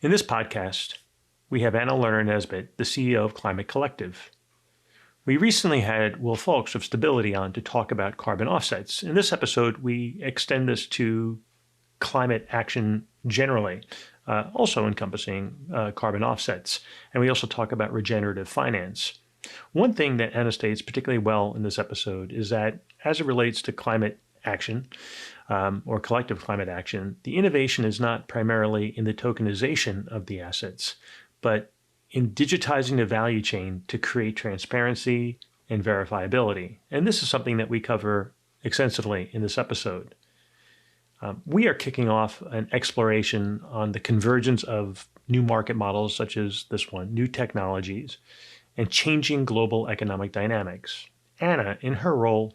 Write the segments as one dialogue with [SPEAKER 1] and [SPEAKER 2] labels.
[SPEAKER 1] In this podcast, we have Lerner Nesbitt, the CEO of Climate Collective. We recently had Will Folks of Stability on to talk about carbon offsets. In this episode, we extend this to climate action generally, also encompassing carbon offsets. And we also talk about regenerative finance. One thing that Anna states particularly well in this episode is that as it relates to climate action, or collective climate action, the innovation is not primarily in the tokenization of the assets, but in digitizing the value chain to create transparency and verifiability. And this is something that we cover extensively in this episode. We are kicking off an exploration on the convergence of new market models such as this one, new technologies, and changing global economic dynamics. Anna, in her role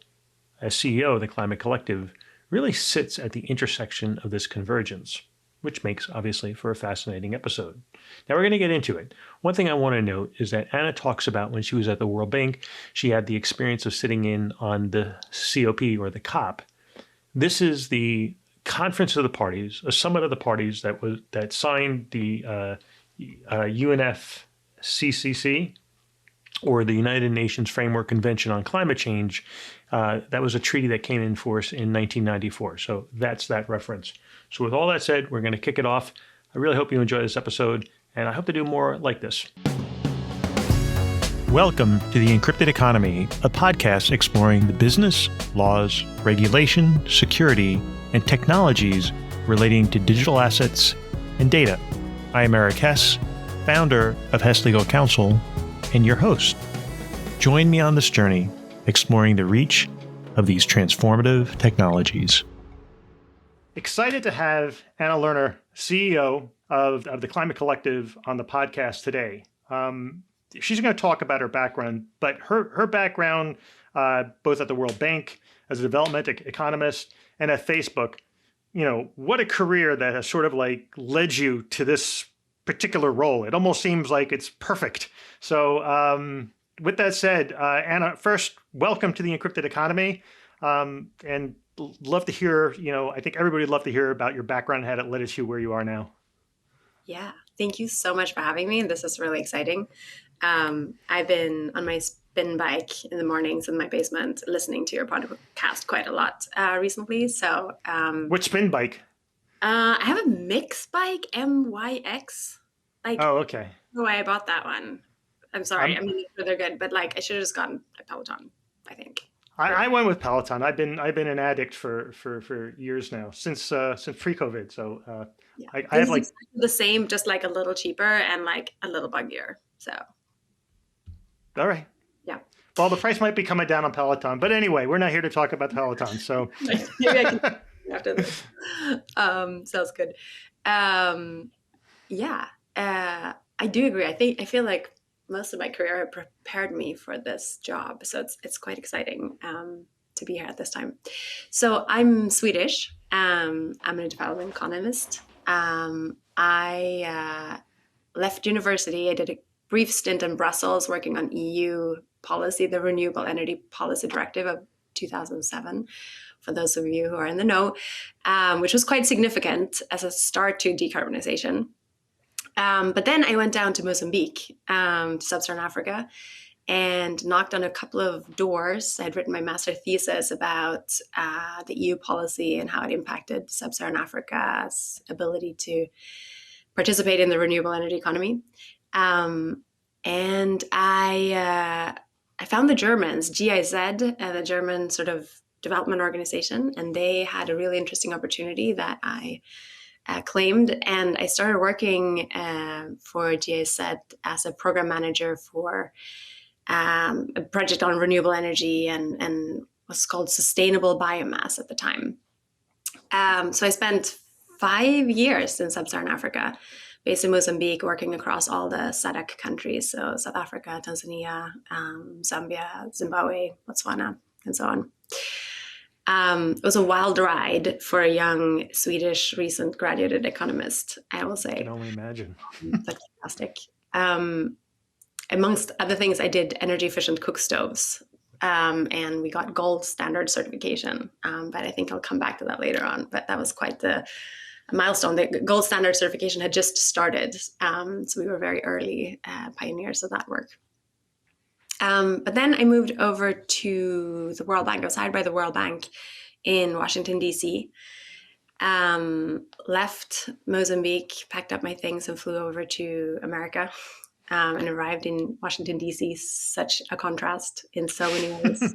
[SPEAKER 1] as CEO of the Climate Collective, really sits at the intersection of this convergence, which makes, obviously, for a fascinating episode. Now, we're going to get into it. One thing I want to note is that Anna talks about when she was at the World Bank, she had the experience of sitting in on the COP, or the COP. This is the Conference of the Parties, a summit of the parties that signed the UNFCCC, or the United Nations Framework Convention on Climate Change. That was a treaty that came in force in 1994. So that's that reference. So with all that said, we're going to kick it off. I really hope you enjoy this episode, and I hope to do more like this. Welcome to The Encrypted Economy, a podcast exploring the business, laws, regulation, security, and technologies relating to digital assets and data. I am Eric Hess, founder of Hess Legal Counsel, and your host. Join me on this journey, exploring the reach of these transformative technologies. Excited to have Anna Lerner, CEO of the Climate Collective, on the podcast today. She's going to talk about her background, but her background, both at the World Bank as a development economist and at Facebook, what a career that has sort of like led you to this particular role. It almost seems like it's perfect. So with that said, Anna, first, welcome to the Encrypted Economy. And love to hear, I think everybody would love to hear about your background and how it led us to where you are now.
[SPEAKER 2] Yeah, thank you so much for having me. This is really exciting. I've been on my spin bike in the mornings in my basement listening to your podcast quite a lot recently. So,
[SPEAKER 1] Which spin bike?
[SPEAKER 2] I have a mix bike, MYX.
[SPEAKER 1] Oh, okay.
[SPEAKER 2] The way I bought that one. I'm sorry. I mean, they're good, but I should have just gotten a Peloton, I think.
[SPEAKER 1] I went with Peloton. I've been an addict for years now, since pre-COVID. So
[SPEAKER 2] yeah.
[SPEAKER 1] I have like
[SPEAKER 2] the same, just like a little cheaper and like a little buggier. So.
[SPEAKER 1] All right.
[SPEAKER 2] Yeah.
[SPEAKER 1] Well, the price might be coming down on Peloton, but anyway, we're not here to talk about Peloton. So
[SPEAKER 2] maybe I can after this. Sounds good. Yeah. I do agree. I feel like most of my career prepared me for this job. So it's quite exciting to be here at this time. So I'm Swedish. I'm a development economist. I left university. I did a brief stint in Brussels working on EU policy, the Renewable Energy Policy Directive of 2007, for those of you who are in the know, which was quite significant as a start to decarbonization. But then I went down to Mozambique, to sub-Saharan Africa, and knocked on a couple of doors. I had written my master thesis about the EU policy and how it impacted sub-Saharan Africa's ability to participate in the renewable energy economy. And I found the Germans, GIZ, the German sort of development organization, and they had a really interesting opportunity that I claimed, and I started working for GIZ as a program manager for a project on renewable energy and was called sustainable biomass at the time. So I spent 5 years in sub-Saharan Africa, based in Mozambique, working across all the SADC countries, so South Africa, Tanzania, Zambia, Zimbabwe, Botswana, and so on. It was a wild ride for a young Swedish recent graduated economist, I will say.
[SPEAKER 1] I can only imagine.
[SPEAKER 2] That's fantastic. Amongst other things, I did energy efficient cook stoves, and we got gold standard certification. But I think I'll come back to that later on. But that was quite the milestone. The gold standard certification had just started, so we were very early pioneers of that work. But then I moved over to the World Bank. I was hired by the World Bank in Washington, D.C. Left Mozambique, packed up my things, and flew over to America, and arrived in Washington, D.C. Such a contrast in so many ways.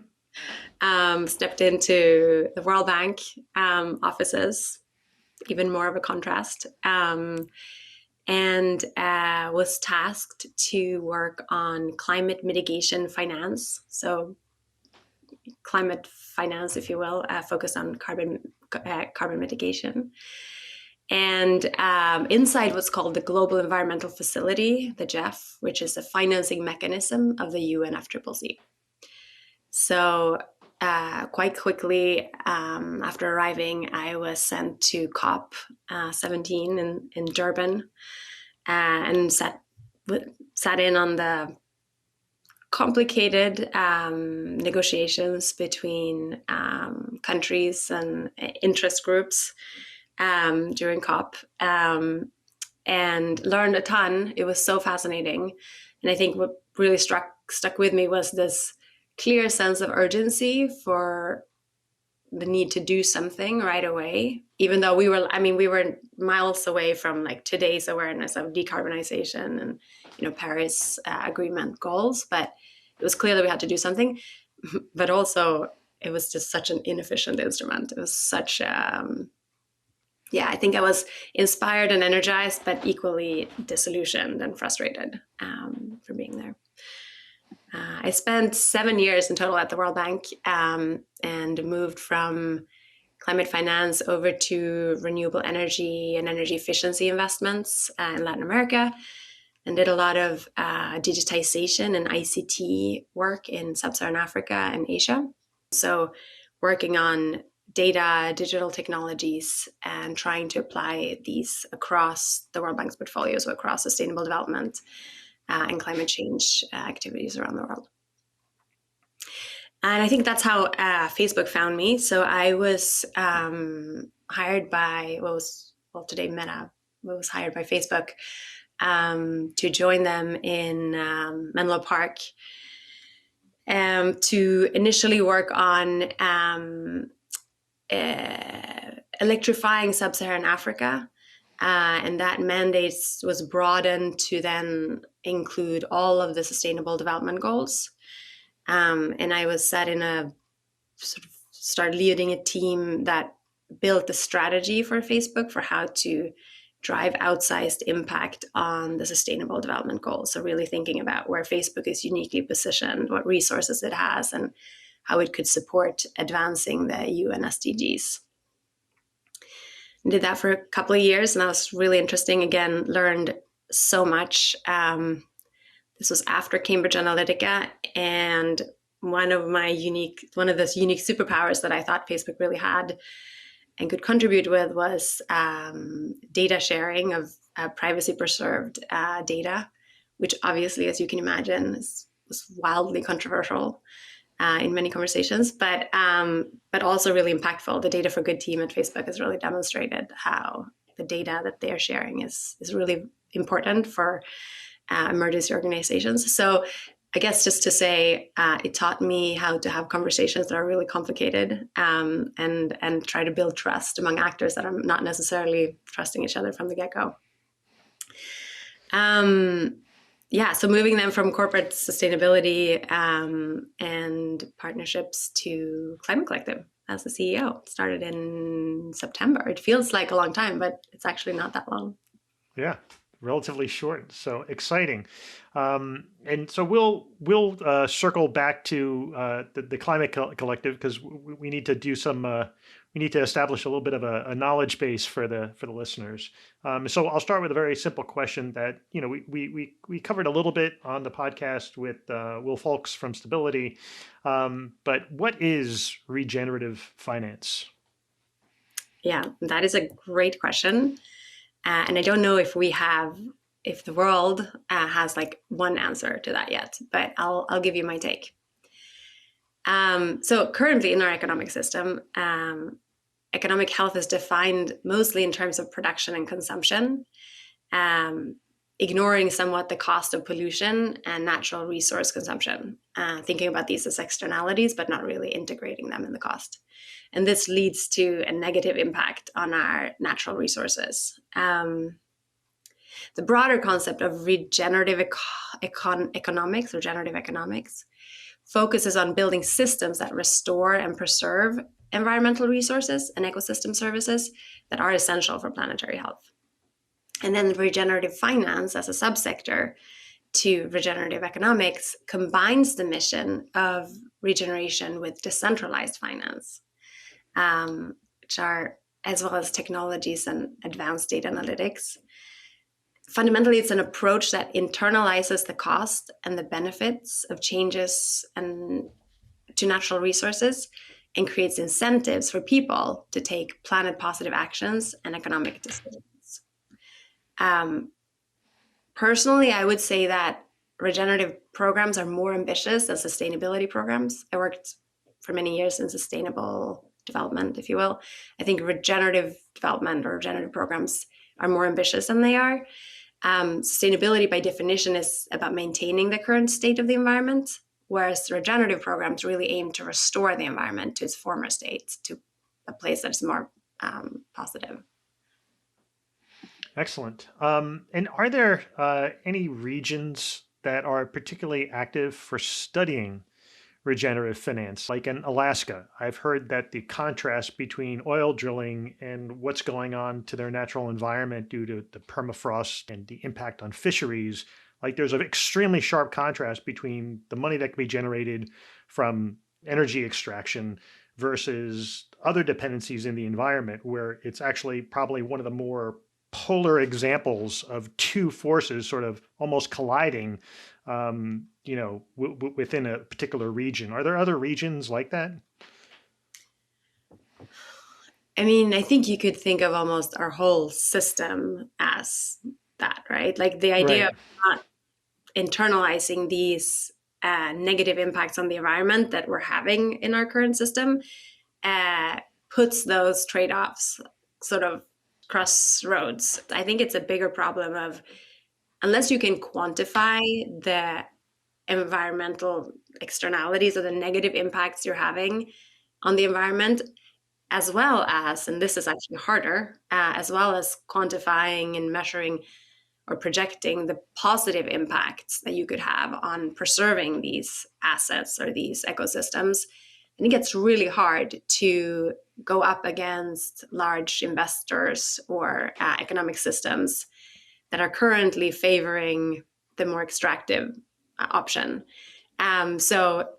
[SPEAKER 2] Stepped into the World Bank offices, even more of a contrast, and was tasked to work on climate mitigation finance. So climate finance, if you will, focused on carbon mitigation. And inside what's called the Global Environmental Facility, the GEF, which is a financing mechanism of the UNFCCC. So quite quickly after arriving, I was sent to COP 17 in Durban, and sat in on the complicated negotiations between countries and interest groups during COP, and learned a ton. It was so fascinating. And I think what really stuck with me was this clear sense of urgency for the need to do something right away, even though we were miles away from like today's awareness of decarbonization and, Paris Agreement goals, but it was clear that we had to do something. But also it was just such an inefficient instrument. It was such I think I was inspired and energized, but equally disillusioned and frustrated for being there. I spent 7 years in total at the World Bank, and moved from climate finance over to renewable energy and energy efficiency investments in Latin America, and did a lot of digitization and ICT work in Sub-Saharan Africa and Asia. So working on data, digital technologies, and trying to apply these across the World Bank's portfolio, so across sustainable development and climate change activities around the world. And I think that's how Facebook found me. So I was hired by today Meta, was hired by Facebook to join them in Menlo Park, to initially work on electrifying Sub-Saharan Africa. And that mandate was broadened to then include all of the sustainable development goals. And I was set in started leading a team that built the strategy for Facebook for how to drive outsized impact on the sustainable development goals. So really thinking about where Facebook is uniquely positioned, what resources it has, and how it could support advancing the UN SDGs. And did that for a couple of years, and that was really interesting. Again, learned so much. This was after Cambridge Analytica, and one of the unique superpowers that I thought Facebook really had and could contribute with was data sharing of privacy preserved data, which obviously, as you can imagine, was wildly controversial in many conversations, but also really impactful. The Data for Good team at Facebook has really demonstrated how the data that they are sharing is really important for emergency organizations. So I guess just to say, it taught me how to have conversations that are really complicated, and try to build trust among actors that are not necessarily trusting each other from the get-go. So moving them from corporate sustainability and partnerships to Climate Collective as the CEO. Started in September. It feels like a long time, but it's actually not that long.
[SPEAKER 1] Yeah. Relatively short, so exciting. And so we'll circle back to the Climate Collective, because we need to do we need to establish a little bit of a knowledge base for the listeners. So I'll start with a very simple question that we covered a little bit on the podcast with Will Folks from Stability, but what is regenerative finance?
[SPEAKER 2] Yeah, that is a great question. And I don't know if the world has like one answer to that yet, but I'll give you my take. So currently in our economic system, economic health is defined mostly in terms of production and consumption, ignoring somewhat the cost of pollution and natural resource consumption, thinking about these as externalities, but not really integrating them in the cost. And this leads to a negative impact on our natural resources. The broader concept of regenerative economics, regenerative economics, focuses on building systems that restore and preserve environmental resources and ecosystem services that are essential for planetary health. And then regenerative finance as a subsector to regenerative economics combines the mission of regeneration with decentralized finance, which are, as well as technologies and advanced data analytics. Fundamentally, it's an approach that internalizes the cost and the benefits of changes to natural resources and creates incentives for people to take planet-positive actions and economic decisions. Personally, I would say that regenerative programs are more ambitious than sustainability programs. I worked for many years in sustainable development, if you will. I think regenerative development or regenerative programs are more ambitious than they are. Sustainability, by definition, is about maintaining the current state of the environment, whereas regenerative programs really aim to restore the environment to its former state, to a place that's more positive.
[SPEAKER 1] Excellent. And are there any regions that are particularly active for studying regenerative finance, like in Alaska? I've heard that the contrast between oil drilling and what's going on to their natural environment due to the permafrost and the impact on fisheries, like there's an extremely sharp contrast between the money that can be generated from energy extraction versus other dependencies in the environment, where it's actually probably one of the more polar examples of two forces sort of almost colliding, within a particular region. Are there other regions like that?
[SPEAKER 2] I mean, I think you could think of almost our whole system as that, right? Like the idea
[SPEAKER 1] Right.
[SPEAKER 2] of not internalizing these negative impacts on the environment that we're having in our current system puts those trade-offs sort of crossroads. I think it's a bigger problem of, unless you can quantify the environmental externalities or the negative impacts you're having on the environment, as well as, and this is actually harder, as well as quantifying and measuring or projecting the positive impacts that you could have on preserving these assets or these ecosystems. And it gets really hard to go up against large investors or economic systems that are currently favoring the more extractive option. So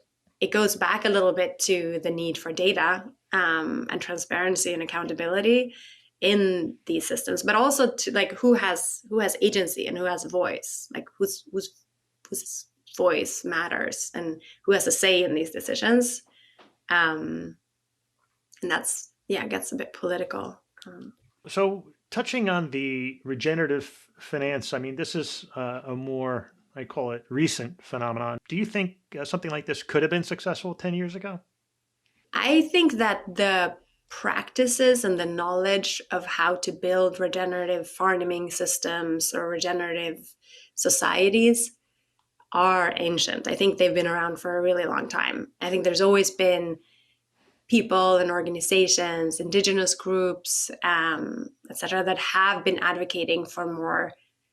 [SPEAKER 2] it goes back a little bit to the need for data and transparency and accountability in these systems, but also to like who has agency and who has voice, like whose voice matters and who has a say in these decisions. And that's, it gets a bit political.
[SPEAKER 1] So touching on the regenerative finance, I mean, this is a more, I call it, recent phenomenon. Do you think something like this could have been successful 10 years ago?
[SPEAKER 2] I think that the practices and the knowledge of how to build regenerative farming systems or regenerative societies are ancient. I think they've been around for a really long time. I think there's always been people and organizations, indigenous groups, etc., that have been advocating for more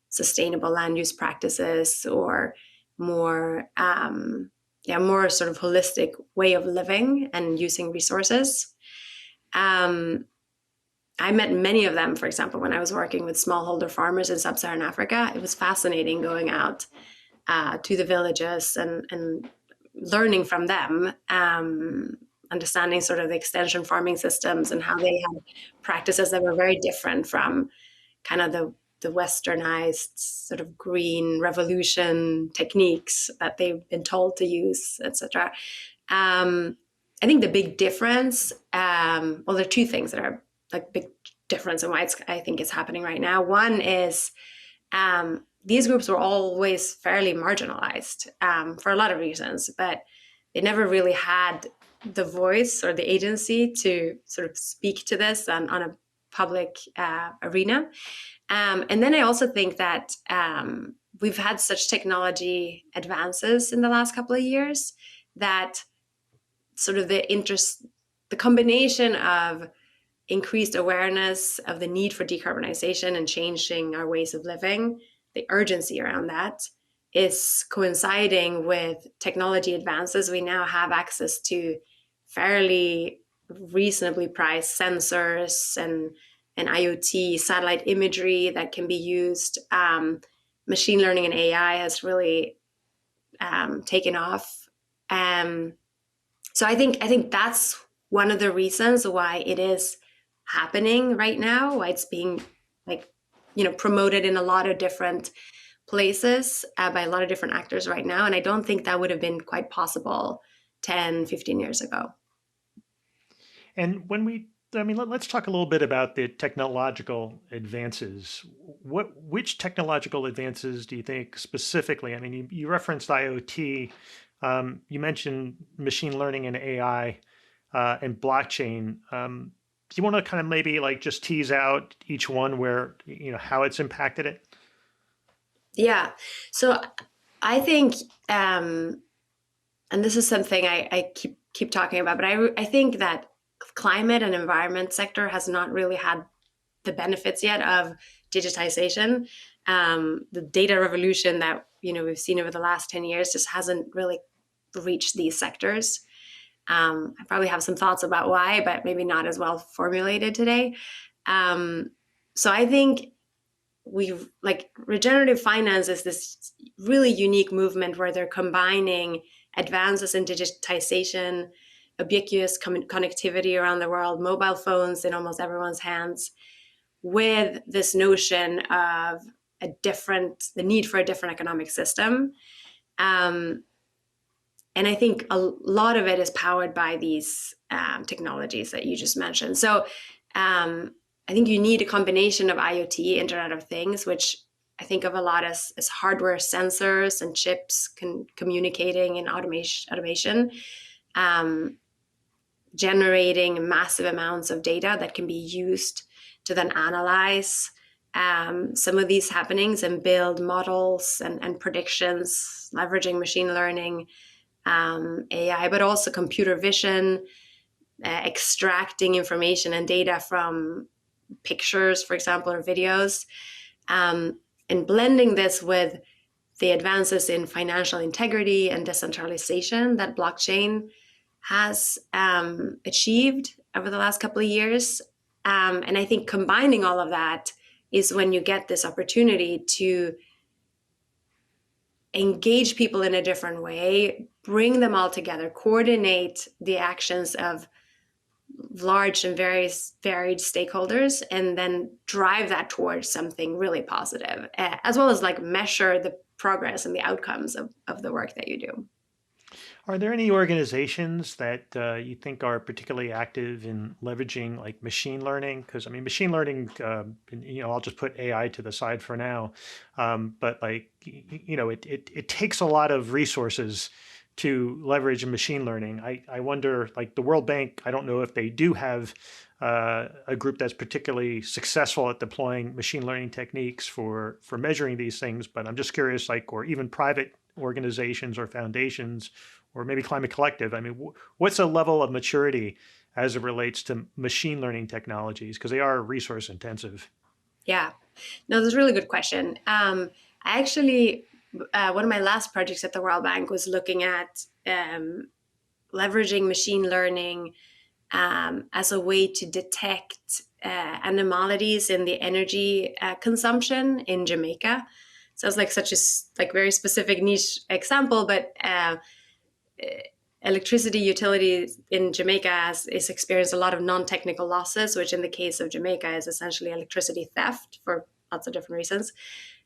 [SPEAKER 2] sustainable land use practices or more more sort of holistic way of living and using resources. I met many of them, for example, when I was working with smallholder farmers in sub-Saharan Africa. It was fascinating going out to the villages and learning from them, understanding sort of the extension farming systems and how they had practices that were very different from kind of the westernized sort of green revolution techniques that they've been told to use, etc. I think the big difference, there are two things that are like big difference in why I think it's happening right now. One is these groups were always fairly marginalized for a lot of reasons, but they never really had the voice or the agency to sort of speak to this on a public arena. And then I also think that we've had such technology advances in the last couple of years that sort of the combination of increased awareness of the need for decarbonization and changing our ways of living, the urgency around that is coinciding with technology advances. We now have access to fairly reasonably priced sensors and IoT satellite imagery that can be used. Machine learning and AI has really taken off. So I think that's one of the reasons why it is happening right now, why it's being promoted in a lot of different places by a lot of different actors right now. And I don't think that would have been quite possible 10, 15 years ago.
[SPEAKER 1] And let's talk a little bit about the technological advances. Which technological advances do you think specifically? I mean, you referenced IoT, you mentioned machine learning and AI, and blockchain. Do you want to kind of maybe like just tease out each one where, how it's impacted it?
[SPEAKER 2] Yeah. So I think, and this is something I keep talking about, but I think that climate and environment sector has not really had the benefits yet of digitization. The data revolution that we've seen over the last 10 years just hasn't really reached these sectors. I probably have some thoughts about why, but maybe not as well formulated today. So I think regenerative finance is this really unique movement where they're combining advances in digitization, ubiquitous connectivity around the world, mobile phones in almost everyone's hands, with this notion of the need for a different economic system. And I think a lot of it is powered by these technologies that you just mentioned. So I think you need a combination of IoT, Internet of Things, which I think of a lot as hardware sensors and chips communicating in automation, generating massive amounts of data that can be used to then analyze some of these happenings and build models and predictions, leveraging machine learning, AI, but also computer vision, extracting information and data from pictures, for example, or videos, and blending this with the advances in financial integrity and decentralization that blockchain has achieved over the last couple of years. And I think combining all of that is when you get this opportunity to engage people in a different way, bring them all together, coordinate the actions of large and various varied stakeholders, and then drive that towards something really positive, as well as measure the progress and the outcomes of the work that you do.
[SPEAKER 1] Are there any organizations that you think are particularly active in leveraging like machine learning? Because I mean, machine learning, I'll just put AI to the side for now, but it takes a lot of resources to leverage machine learning. I wonder, like the World Bank, I don't know if they do have a group that's particularly successful at deploying machine learning techniques for measuring these things, but I'm just curious, or even private organizations or foundations, or maybe Climate Collective. I mean, what's a level of maturity as it relates to machine learning technologies? Because they are resource intensive.
[SPEAKER 2] Yeah, no, that's a really good question. I actually, one of my last projects at the World Bank was looking at leveraging machine learning as a way to detect anomalies in the energy consumption in Jamaica. So it's such a very specific niche example, but electricity utilities in Jamaica is experienced a lot of non-technical losses, which in the case of Jamaica is essentially electricity theft for lots of different reasons.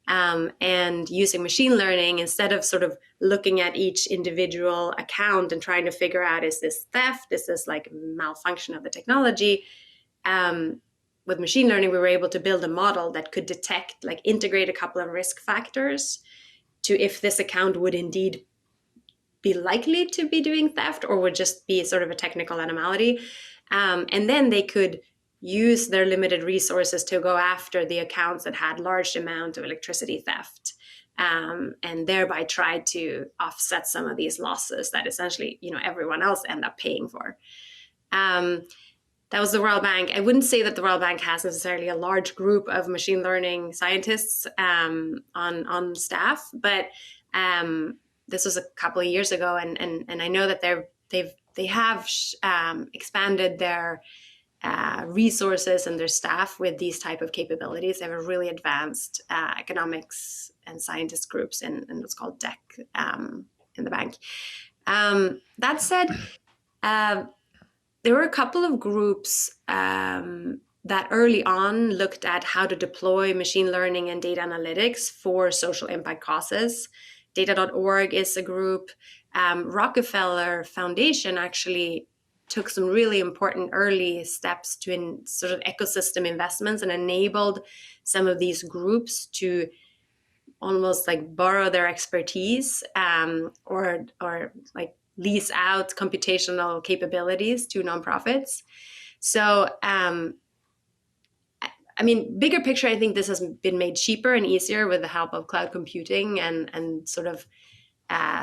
[SPEAKER 2] And using machine learning, instead of sort of looking at each individual account and trying to figure out, is this theft? Is this malfunction of the technology? With machine learning, we were able to build a model that could detect, integrate a couple of risk factors to if this account would indeed be likely to be doing theft or would just be sort of a technical anomaly. And then they could use their limited resources to go after the accounts that had large amount of electricity theft, and thereby try to offset some of these losses that essentially, everyone else end up paying for. That was the World Bank. I wouldn't say that the World Bank has necessarily a large group of machine learning scientists on staff, but this was a couple of years ago, and I know that they have expanded their resources and their staff with these type of capabilities. They have a really advanced economics and scientist groups in what's called DEC in the bank. That said, there were a couple of groups that early on looked at how to deploy machine learning and data analytics for social impact causes. Data.org is a group. Rockefeller Foundation actually took some really important early steps to sort of ecosystem investments and enabled some of these groups to almost like borrow their expertise or like lease out computational capabilities to nonprofits. So, bigger picture, I think this has been made cheaper and easier with the help of cloud computing and sort of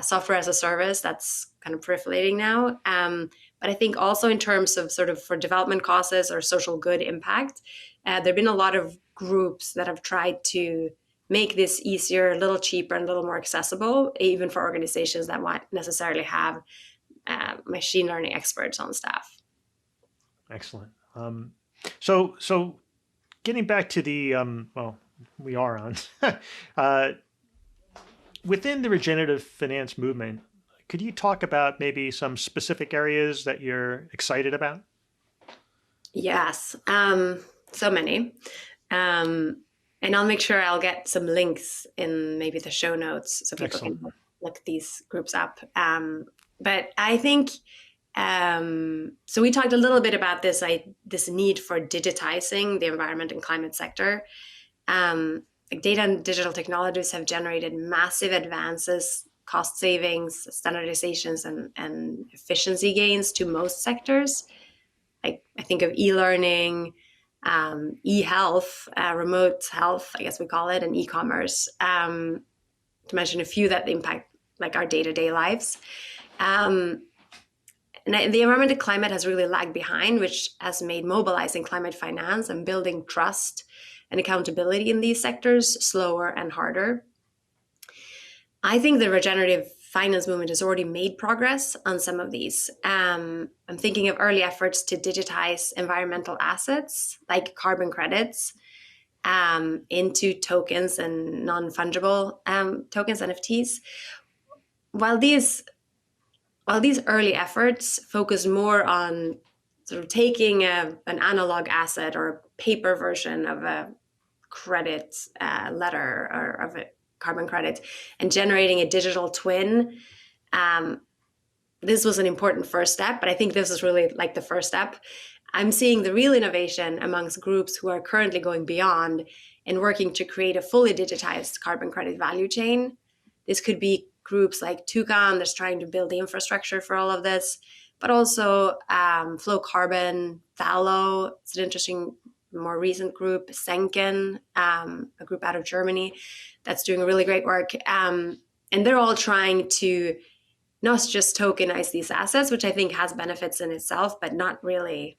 [SPEAKER 2] software as a service that's kind of proliferating now. But I think also in terms of sort of for development causes or social good impact, there have been a lot of groups that have tried to make this easier, a little cheaper, and a little more accessible, even for organizations that won't necessarily have machine learning experts on staff.
[SPEAKER 1] Excellent. So getting back to the, we are on, within the regenerative finance movement, could you talk about maybe some specific areas that you're excited about?
[SPEAKER 2] Yes, so many. And I'll make sure I'll get some links in maybe the show notes so people can look these groups up. But I think, so we talked a little bit about this need for digitizing the environment and climate sector. Data and digital technologies have generated massive advances, cost savings, standardizations, and efficiency gains to most sectors. I think of e-learning, e-health, remote health, I guess we call it, and e-commerce, to mention a few that impact like our day-to-day lives. And the environment and climate has really lagged behind, which has made mobilizing climate finance and building trust and accountability in these sectors slower and harder. I think the regenerative finance movement has already made progress on some of these. I'm thinking of early efforts to digitize environmental assets like carbon credits into tokens and non-fungible tokens, NFTs. While these early efforts focus more on sort of taking an analog asset or a paper version of a credit letter or of a carbon credit and generating a digital twin, this was an important first step, but I think this is really like the first step. I'm seeing the real innovation amongst groups who are currently going beyond and working to create a fully digitized carbon credit value chain. This could be groups like Toucan that's trying to build the infrastructure for all of this, but also Flow Carbon, Thalo. It's an interesting, more recent group, Senken, a group out of Germany that's doing really great work. And they're all trying to not just tokenize these assets, which I think has benefits in itself, but not really,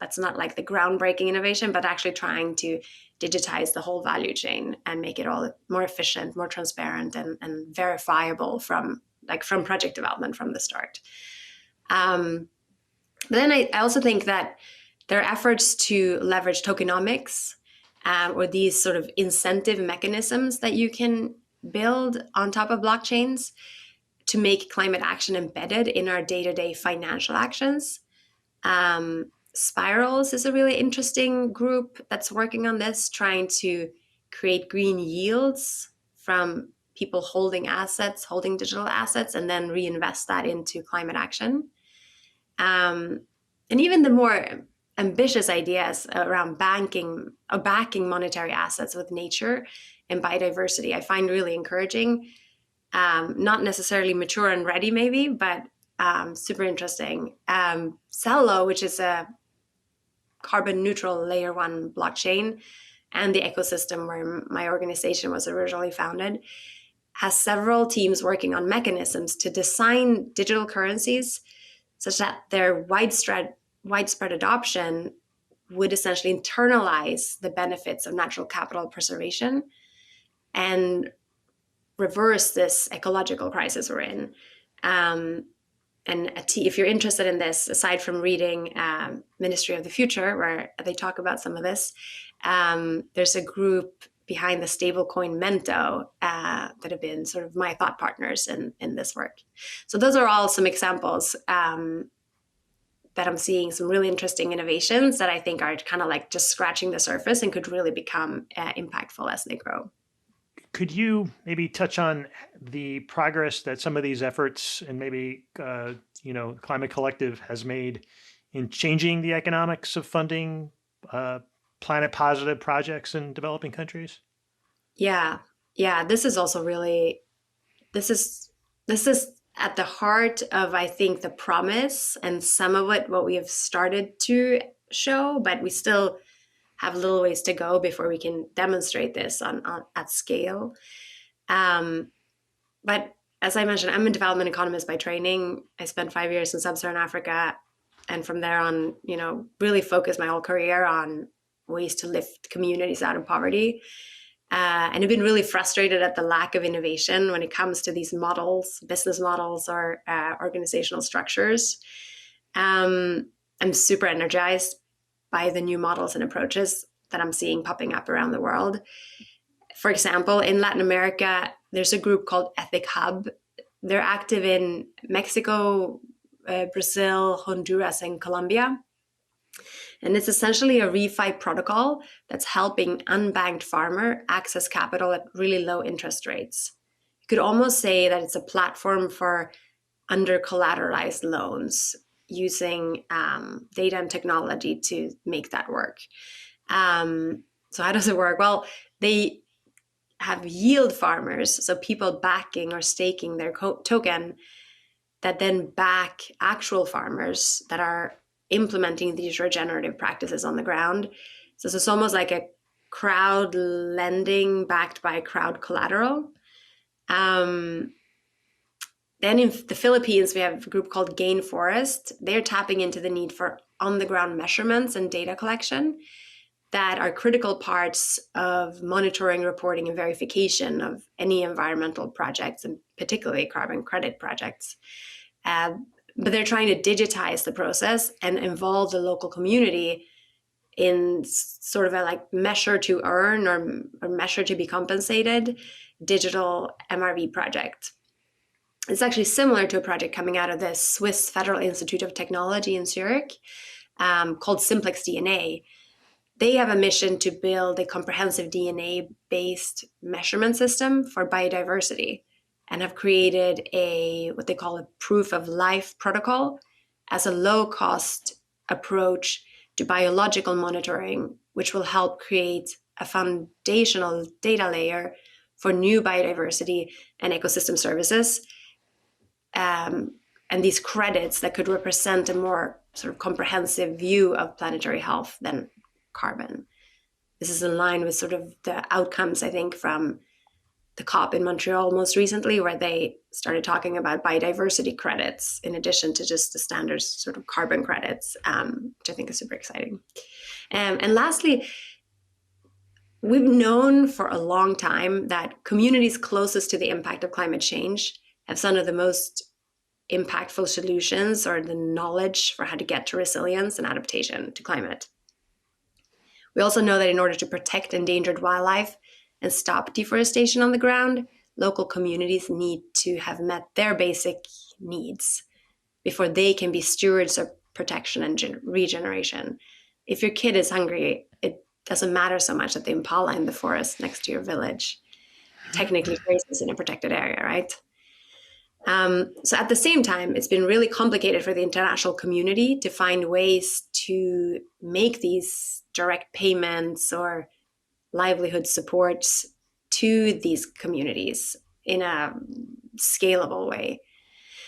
[SPEAKER 2] that's not like the groundbreaking innovation, but actually trying to digitize the whole value chain and make it all more efficient, more transparent, and verifiable from project development from the start. But then I also think that there are efforts to leverage tokenomics or these sort of incentive mechanisms that you can build on top of blockchains to make climate action embedded in our day-to-day financial actions. Spirals is a really interesting group that's working on this, trying to create green yields from people holding digital assets, and then reinvest that into climate action. And even the more ambitious ideas around backing monetary assets with nature and biodiversity, I find really encouraging. Not necessarily mature and ready, maybe, but super interesting. Cello, which is a carbon neutral layer one blockchain, and the ecosystem where my organization was originally founded, has several teams working on mechanisms to design digital currencies such that their widespread adoption would essentially internalize the benefits of natural capital preservation and reverse this ecological crisis we're in. And if you're interested in this, aside from reading Ministry of the Future, where they talk about some of this, there's a group behind the stablecoin Mento that have been sort of my thought partners in this work. So those are all some examples that I'm seeing some really interesting innovations that I think are kind of like just scratching the surface and could really become impactful as they grow.
[SPEAKER 1] Could you maybe touch on the progress that some of these efforts and maybe, Climate Collective has made in changing the economics of funding planet positive projects in developing countries?
[SPEAKER 2] Yeah. This is also really, this is at the heart of, I think, the promise and some of what we have started to show, but we still have a little ways to go before we can demonstrate this at scale. But as I mentioned, I'm a development economist by training. I spent 5 years in sub-Saharan Africa, and from there on, really focused my whole career on ways to lift communities out of poverty. And I've been really frustrated at the lack of innovation when it comes to these models, business models, or organizational structures. I'm super energized by the new models and approaches that I'm seeing popping up around the world. For example, in Latin America, there's a group called Ethic Hub. They're active in Mexico, Brazil, Honduras, and Colombia. And it's essentially a refi protocol that's helping unbanked farmer access capital at really low interest rates. You could almost say that it's a platform for under-collateralized loans using data and technology to make that work. So how does it work? Well, they have yield farmers, so people backing or staking their token that then back actual farmers that are implementing these regenerative practices on the ground. So it's almost like a crowd lending backed by crowd collateral. Then in the Philippines, we have a group called Gain Forest. They're tapping into the need for on-the-ground measurements and data collection that are critical parts of monitoring, reporting, and verification of any environmental projects, and particularly carbon credit projects. But they're trying to digitize the process and involve the local community in sort of a like measure to earn or measure to be compensated digital MRV project. It's actually similar to a project coming out of the Swiss Federal Institute of Technology in Zurich called Simplex DNA. They have a mission to build a comprehensive DNA-based measurement system for biodiversity and have created what they call a proof of life protocol as a low-cost approach to biological monitoring, which will help create a foundational data layer for new biodiversity and ecosystem services. And these credits that could represent a more sort of comprehensive view of planetary health than carbon. This is in line with sort of the outcomes, I think, from the COP in Montreal most recently, where they started talking about biodiversity credits in addition to just the standard sort of carbon credits, which I think is super exciting. And lastly, we've known for a long time that communities closest to the impact of climate change have some of the most impactful solutions or the knowledge for how to get to resilience and adaptation to climate. We also know that in order to protect endangered wildlife and stop deforestation on the ground, local communities need to have met their basic needs before they can be stewards of protection and regeneration. If your kid is hungry, it doesn't matter so much that the impala in the forest next to your village technically grazes in a protected area, right? So at the same time, it's been really complicated for the international community to find ways to make these direct payments or livelihood supports to these communities in a scalable way.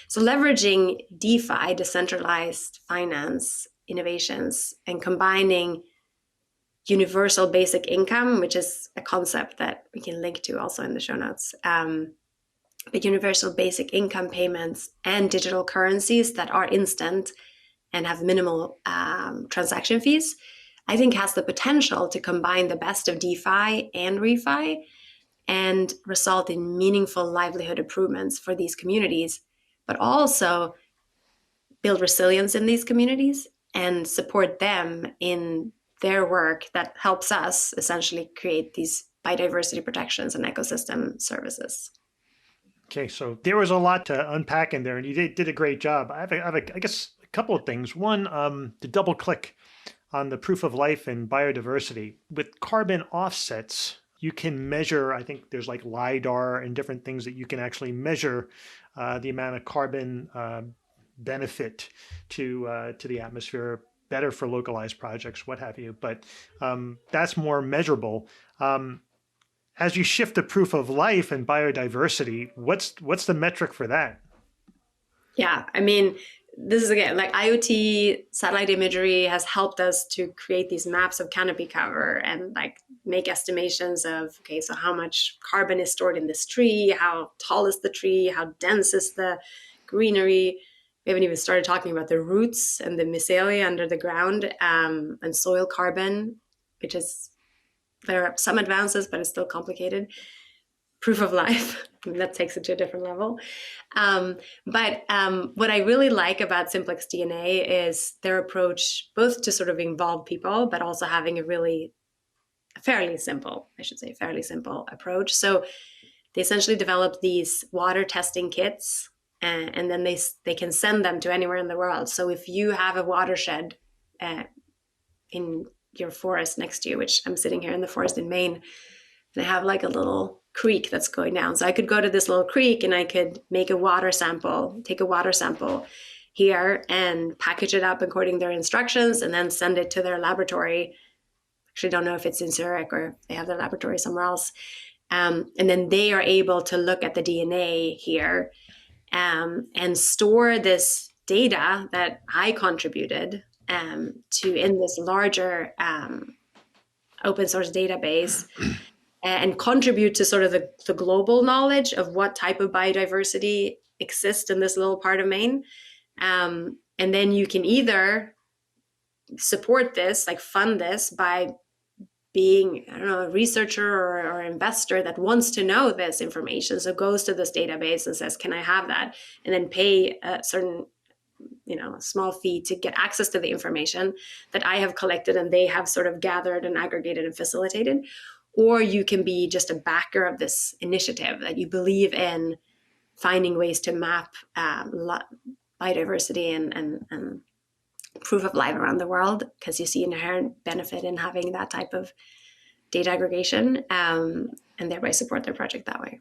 [SPEAKER 2] So leveraging DeFi, decentralized finance innovations, and combining universal basic income, which is a concept that we can link to also in the show notes, but universal basic income payments and digital currencies that are instant and have minimal transaction fees, I think has the potential to combine the best of DeFi and ReFi and result in meaningful livelihood improvements for these communities, but also build resilience in these communities and support them in their work that helps us essentially create these biodiversity protections and ecosystem services.
[SPEAKER 1] Okay, so there was a lot to unpack in there, and you did a great job. I guess, a couple of things. One, to double click on the proof of life and biodiversity. With carbon offsets, you can measure, I think there's like LIDAR and different things that you can actually measure the amount of carbon benefit to the atmosphere, better for localized projects, what have you. But that's more measurable. As you shift to proof of life and biodiversity, what's the metric for that?
[SPEAKER 2] Yeah, I mean, this is again like IoT satellite imagery has helped us to create these maps of canopy cover and like make estimations of, okay, so how much carbon is stored in this tree, how tall is the tree, how dense is the greenery. We haven't even started talking about the roots and the mycelia under the ground, and soil carbon, which is, there are some advances, but it's still complicated. Proof of life, that takes it to a different level. But what I really like about Simplex DNA is their approach both to sort of involve people, but also having a really fairly simple approach. So they essentially developed these water testing kits, and then they can send them to anywhere in the world. So if you have a watershed in your forest next to you, which I'm sitting here in the forest in Maine, and I have like a little creek that's going down. So I could go to this little creek and I could make a water sample, take a water sample here and package it up according to their instructions and then send it to their laboratory. Actually, don't know if it's in Zurich or if they have their laboratory somewhere else. And then they are able to look at the DNA here and store this data that I contributed to in this larger open source database and contribute to sort of the global knowledge of what type of biodiversity exists in this little part of Maine. And then you can either support this, like fund this by being, I don't know, a researcher or investor that wants to know this information. So goes to this database and says, can I have that? And then pay a certain, a small fee to get access to the information that I have collected and they have sort of gathered and aggregated and facilitated. Or you can be just a backer of this initiative that you believe in finding ways to map biodiversity and proof of life around the world because you see an inherent benefit in having that type of data aggregation and thereby support their project that way.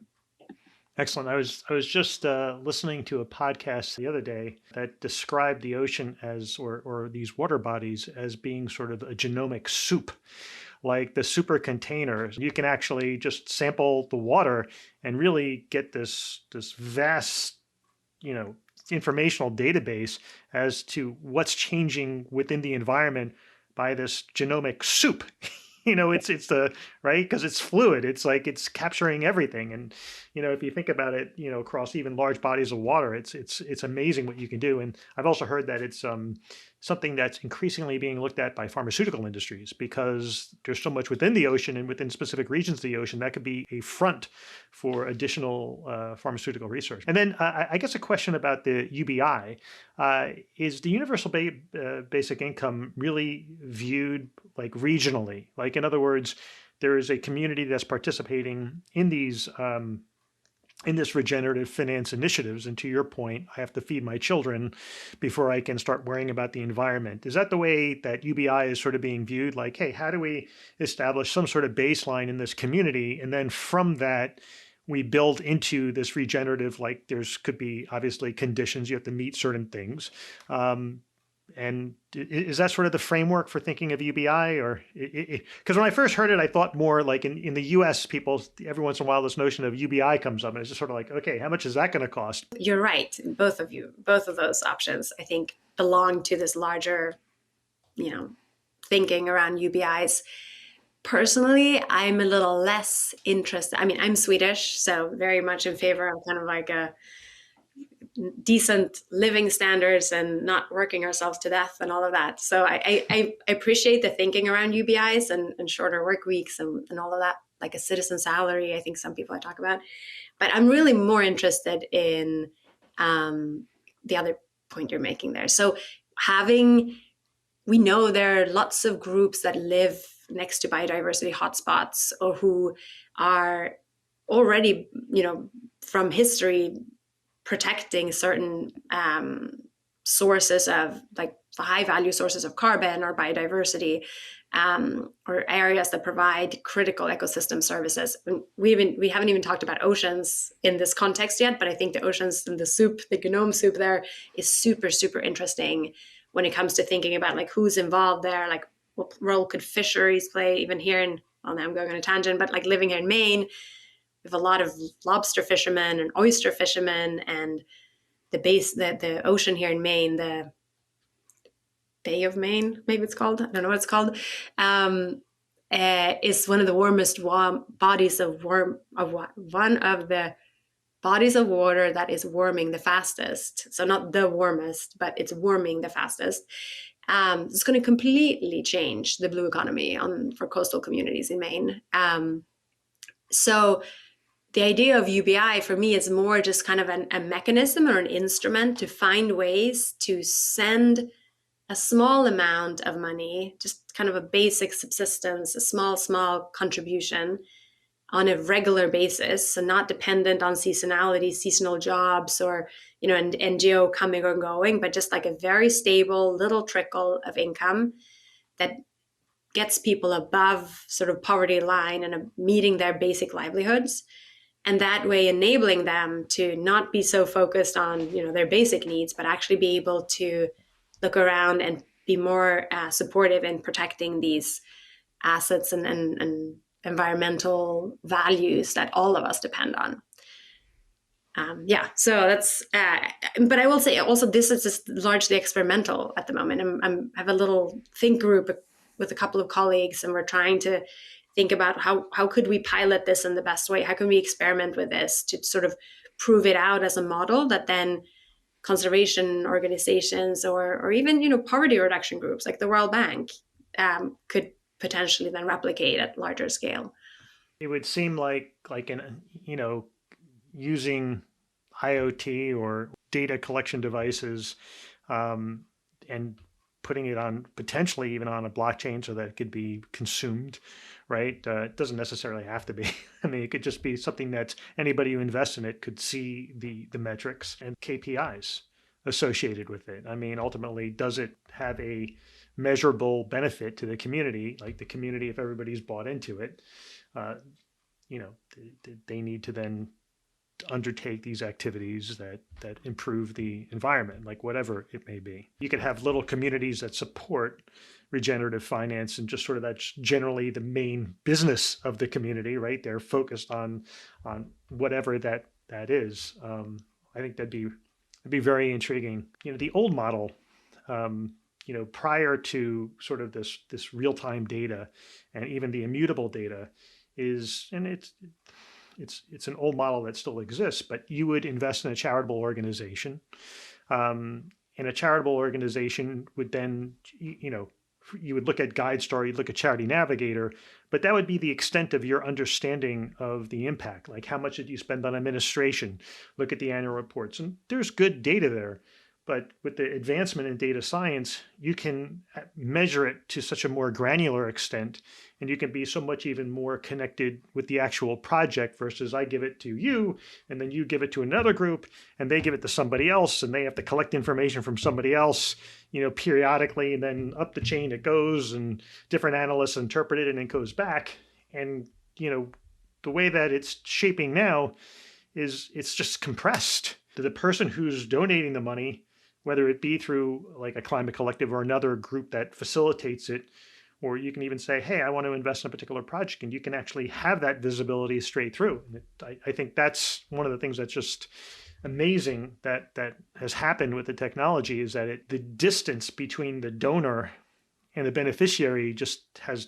[SPEAKER 1] Excellent. I was just listening to a podcast the other day that described the ocean as, or these water bodies as being sort of a genomic soup. Like the super containers, you can actually just sample the water and really get this vast, informational database as to what's changing within the environment by this genomic soup. It's the right because it's fluid. It's like it's capturing everything, and if you think about it, across even large bodies of water, it's amazing what you can do. And I've also heard that it's something that's increasingly being looked at by pharmaceutical industries because there's so much within the ocean and within specific regions of the ocean that could be a front for additional pharmaceutical research. And then I guess a question about the UBI is the universal basic income really viewed like regionally? Like in other words, there is a community that's participating in these in this regenerative finance initiatives. And to your point, I have to feed my children before I can start worrying about the environment. Is that the way that UBI is sort of being viewed? Like, hey, how do we establish some sort of baseline in this community? And then from that, we build into this regenerative, like could be obviously conditions, you have to meet certain things. And is that sort of the framework for thinking of UBI? Or because when I first heard it, I thought more like in the US, people, every once in a while, this notion of UBI comes up and it's just sort of like, okay, how much is that going to cost?
[SPEAKER 2] You're right. Both of those options, I think, belong to this larger, thinking around UBIs. Personally, I'm a little less interested. I mean, I'm Swedish, so very much in favor of kind of like a decent living standards and not working ourselves to death and all of that. So I appreciate the thinking around UBIs and shorter work weeks and all of that, like a citizen salary. I think some people I talk about, but I'm really more interested in the other point you're making there. So we know there are lots of groups that live next to biodiversity hotspots or who are already, from history protecting certain sources of like the high value sources of carbon or biodiversity, or areas that provide critical ecosystem services. We haven't even talked about oceans in this context yet, but I think the oceans and the genome soup there is super, super interesting when it comes to thinking about like who's involved there, like what role could fisheries play, even here in, well, now I'm going on a tangent, but like living here in Maine, we have a lot of lobster fishermen and oyster fishermen, and the ocean here in Maine, the Bay of Maine, maybe it's called. I don't know what it's called. Is one of the warmest bodies of one of the bodies of water that is warming the fastest. So not the warmest, but it's warming the fastest. It's going to completely change the blue economy for coastal communities in Maine. So the idea of UBI for me is more just kind of a mechanism or an instrument to find ways to send a small amount of money, just kind of a basic subsistence, a small contribution on a regular basis, so not dependent on seasonality, seasonal jobs, or an NGO coming or going, but just like a very stable little trickle of income that gets people above sort of poverty line and meeting their basic livelihoods, and that way enabling them to not be so focused on their basic needs, but actually be able to look around and be more supportive in protecting these assets and environmental values that all of us depend on. So that's, but I will say also this is just largely experimental at the moment. I have a little think group with a couple of colleagues, and we're trying to think about how could we pilot this in the best way? How can we experiment with this to sort of prove it out as a model that then conservation organizations or even poverty reduction groups like the World Bank could potentially then replicate at larger scale.
[SPEAKER 1] It would seem like using IoT or data collection devices, and putting it on potentially even on a blockchain so that it could be consumed, right? It doesn't necessarily have to be. I mean, it could just be something that anybody who invests in it could see the metrics and KPIs associated with it. I mean, ultimately, does it have a measurable benefit to the community? Like the community, if everybody's bought into it, they need to then undertake these activities that improve the environment, like whatever it may be. You could have little communities that support regenerative finance, and just sort of that's generally the main business of the community, right? They're focused on whatever that is. I think that'd be very intriguing. The old model, prior to sort of this real-time data and even the immutable data it's an old model that still exists, but you would invest in a charitable organization. And a charitable organization would then, you would look at GuideStar, you'd look at Charity Navigator, but that would be the extent of your understanding of the impact. Like how much did you spend on administration? Look at the annual reports. And there's good data there. But with the advancement in data science, you can measure it to such a more granular extent, and you can be so much even more connected with the actual project versus I give it to you, and then you give it to another group, and they give it to somebody else, and they have to collect information from somebody else, periodically, and then up the chain it goes, and different analysts interpret it, and it goes back. And, the way that it's shaping now is it's just compressed. The person who's donating the money whether it be through like a climate collective or another group that facilitates it, or you can even say, hey, I want to invest in a particular project, and you can actually have that visibility straight through. And I think that's one of the things that's just amazing that has happened with the technology, is that the distance between the donor and the beneficiary has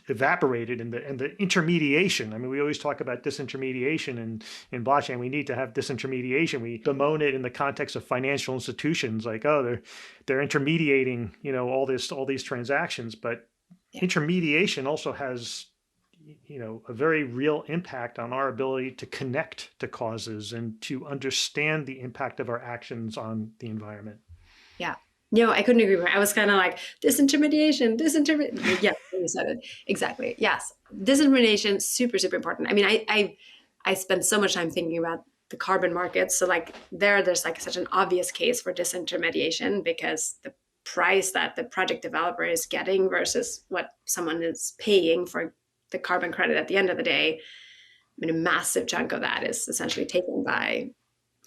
[SPEAKER 1] evaporated, and the intermediation. I mean, we always talk about disintermediation in blockchain. We need to have disintermediation. We bemoan it in the context of financial institutions, like, oh, they're intermediating, all these transactions. But intermediation also has, a very real impact on our ability to connect to causes and to understand the impact of our actions on the environment.
[SPEAKER 2] Yeah. No, I couldn't agree more. I was kind of like, disintermediation. Yeah, you said it. Exactly. Yes. Disintermediation, super, super important. I mean, I spend so much time thinking about the carbon markets. So like there's like such an obvious case for disintermediation, because the price that the project developer is getting versus what someone is paying for the carbon credit at the end of the day, I mean, a massive chunk of that is essentially taken by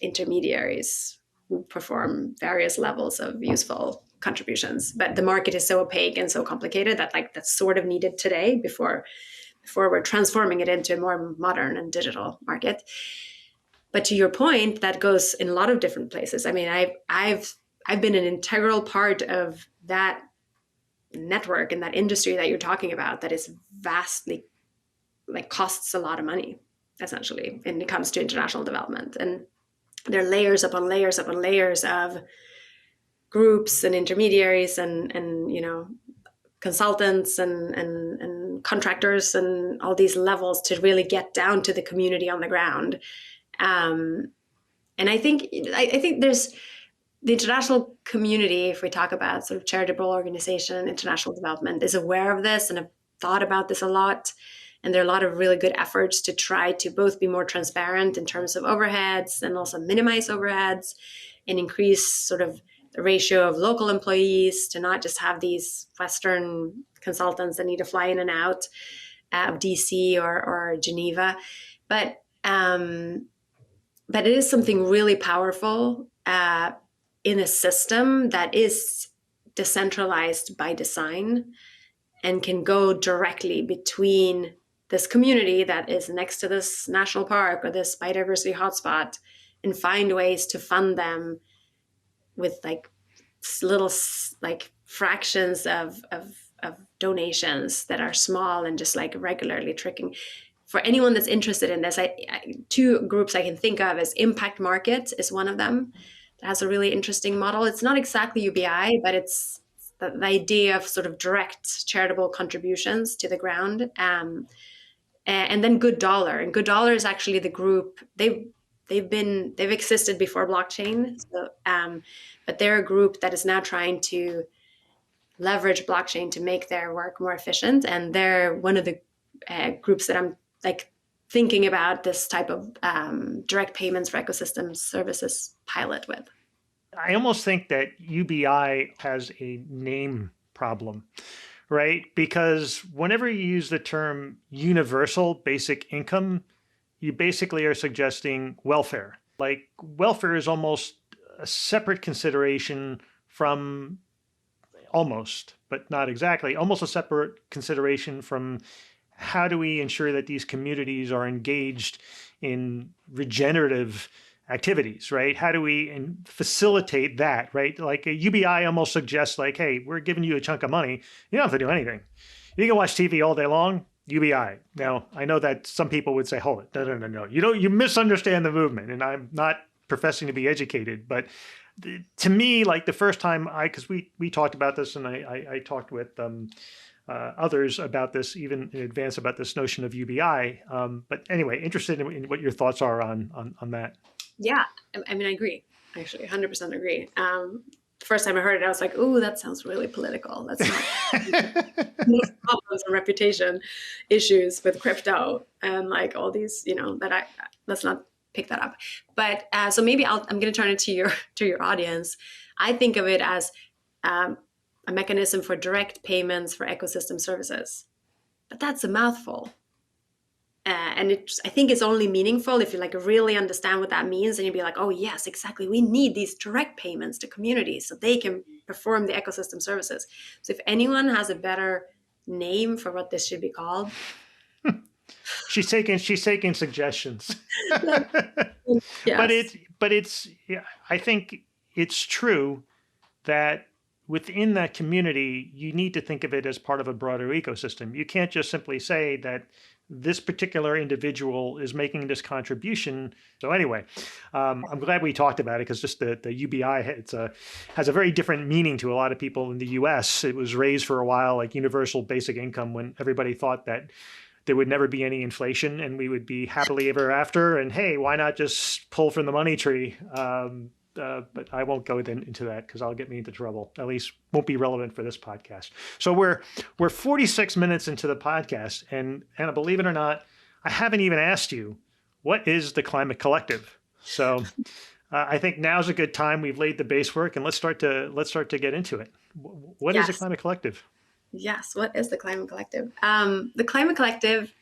[SPEAKER 2] intermediaries who perform various levels of useful contributions. But the market is so opaque and so complicated that like that's sort of needed today before we're transforming it into a more modern and digital market. But to your point, that goes in a lot of different places. I mean, I've been an integral part of that network and that industry that you're talking about, that is vastly, like, costs a lot of money, essentially, when it comes to international development. And there are layers upon layers upon layers of groups and intermediaries and consultants and contractors and all these levels to really get down to the community on the ground. And I think there's the international community, if we talk about sort of charitable organization, international development, is aware of this and have thought about this a lot. And there are a lot of really good efforts to try to both be more transparent in terms of overheads and also minimize overheads and increase sort of the ratio of local employees, to not just have these Western consultants that need to fly in and out of DC or Geneva. But it is something really powerful in a system that is decentralized by design and can go directly between this community that is next to this national park or this biodiversity hotspot, and find ways to fund them with like little like fractions of donations that are small and just like regularly tricking. For anyone that's interested in this, two groups I can think of is Impact Market is one of them. That has a really interesting model. It's not exactly UBI, but it's the idea of sort of direct charitable contributions to the ground. And then Good Dollar. And Good Dollar is actually the group, they've existed before blockchain. So, but they're a group that is now trying to leverage blockchain to make their work more efficient. And they're one of the groups that I'm like thinking about this type of direct payments for ecosystem services pilot with.
[SPEAKER 1] I almost think that UBI has a name problem, right? Because whenever you use the term universal basic income, you basically are suggesting welfare. Like, welfare is almost a separate consideration from almost, but not exactly, almost a separate consideration from how do we ensure that these communities are engaged in regenerative activities, right? How do we facilitate that, right? Like a UBI almost suggests like, hey, we're giving you a chunk of money. You don't have to do anything. You can watch TV all day long, UBI. Now, I know that some people would say, hold it, no. You misunderstand the movement, and I'm not professing to be educated, but to me, like the first time because we talked about this, and I talked with others about this, even in advance, about this notion of UBI. But anyway, interested in what your thoughts are on that.
[SPEAKER 2] Yeah, I mean, I agree. Actually, 100% agree. The first time I heard it, I was like, "Ooh, that sounds really political. That's not problems and reputation issues with crypto and like all these, let's not pick that up." But so maybe I'm going to turn it to your audience. I think of it as a mechanism for direct payments for ecosystem services, but that's a mouthful. And I think it's only meaningful if you like really understand what that means, and you'd be like, oh yes, exactly. We need these direct payments to communities so they can perform the ecosystem services. So if anyone has a better name for what this should be called,
[SPEAKER 1] she's taking suggestions.
[SPEAKER 2] yes,
[SPEAKER 1] But it's yeah, I think it's true that within that community, you need to think of it as part of a broader ecosystem. You can't just simply say that this particular individual is making this contribution. So anyway, I'm glad we talked about it because just the UBI has a very different meaning to a lot of people in the U.S. It was raised for a while like universal basic income when everybody thought that there would never be any inflation and we would be happily ever after. And hey, why not just pull from the money tree? But I won't go into that because I'll get me into trouble. At least won't be relevant for this podcast. So we're 46 minutes into the podcast, and Anna, believe it or not, I haven't even asked you what is the Climate Collective. So I think now's a good time. We've laid the base work, and let's start to get into it. What is the Climate Collective?
[SPEAKER 2] Yes, what is the Climate Collective? The Climate Collective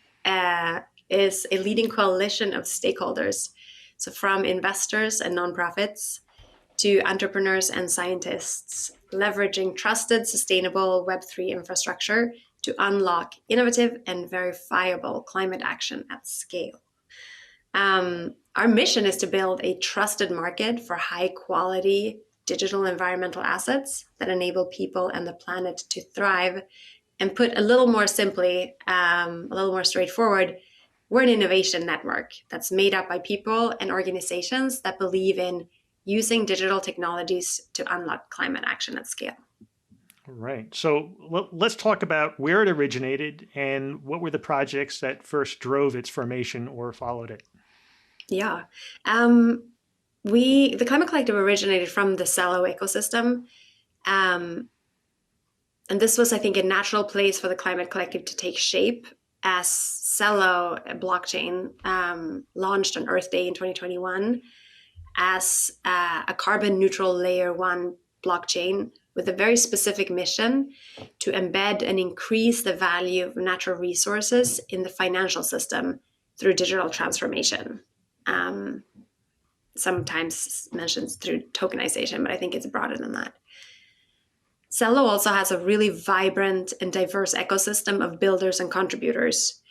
[SPEAKER 2] is a leading coalition of stakeholders. So from investors and nonprofits to entrepreneurs and scientists, leveraging trusted, sustainable Web3 infrastructure to unlock innovative and verifiable climate action at scale. Our mission is to build a trusted market for high quality digital environmental assets that enable people and the planet to thrive. And put a little more simply, a little more straightforward, we're an innovation network that's made up by people and organizations that believe in using digital technologies to unlock climate action at scale.
[SPEAKER 1] Right. So let's talk about where it originated and what were the projects that first drove its formation or followed it.
[SPEAKER 2] Yeah. The Climate Collective originated from the Cello ecosystem. And this was, I think, a natural place for the Climate Collective to take shape as Cello blockchain launched on Earth Day in 2021 as a carbon neutral layer 1 blockchain with a very specific mission to embed and increase the value of natural resources in the financial system through digital transformation. Sometimes mentioned through tokenization, but I think it's broader than that. Cello also has a really vibrant and diverse ecosystem of builders and contributors,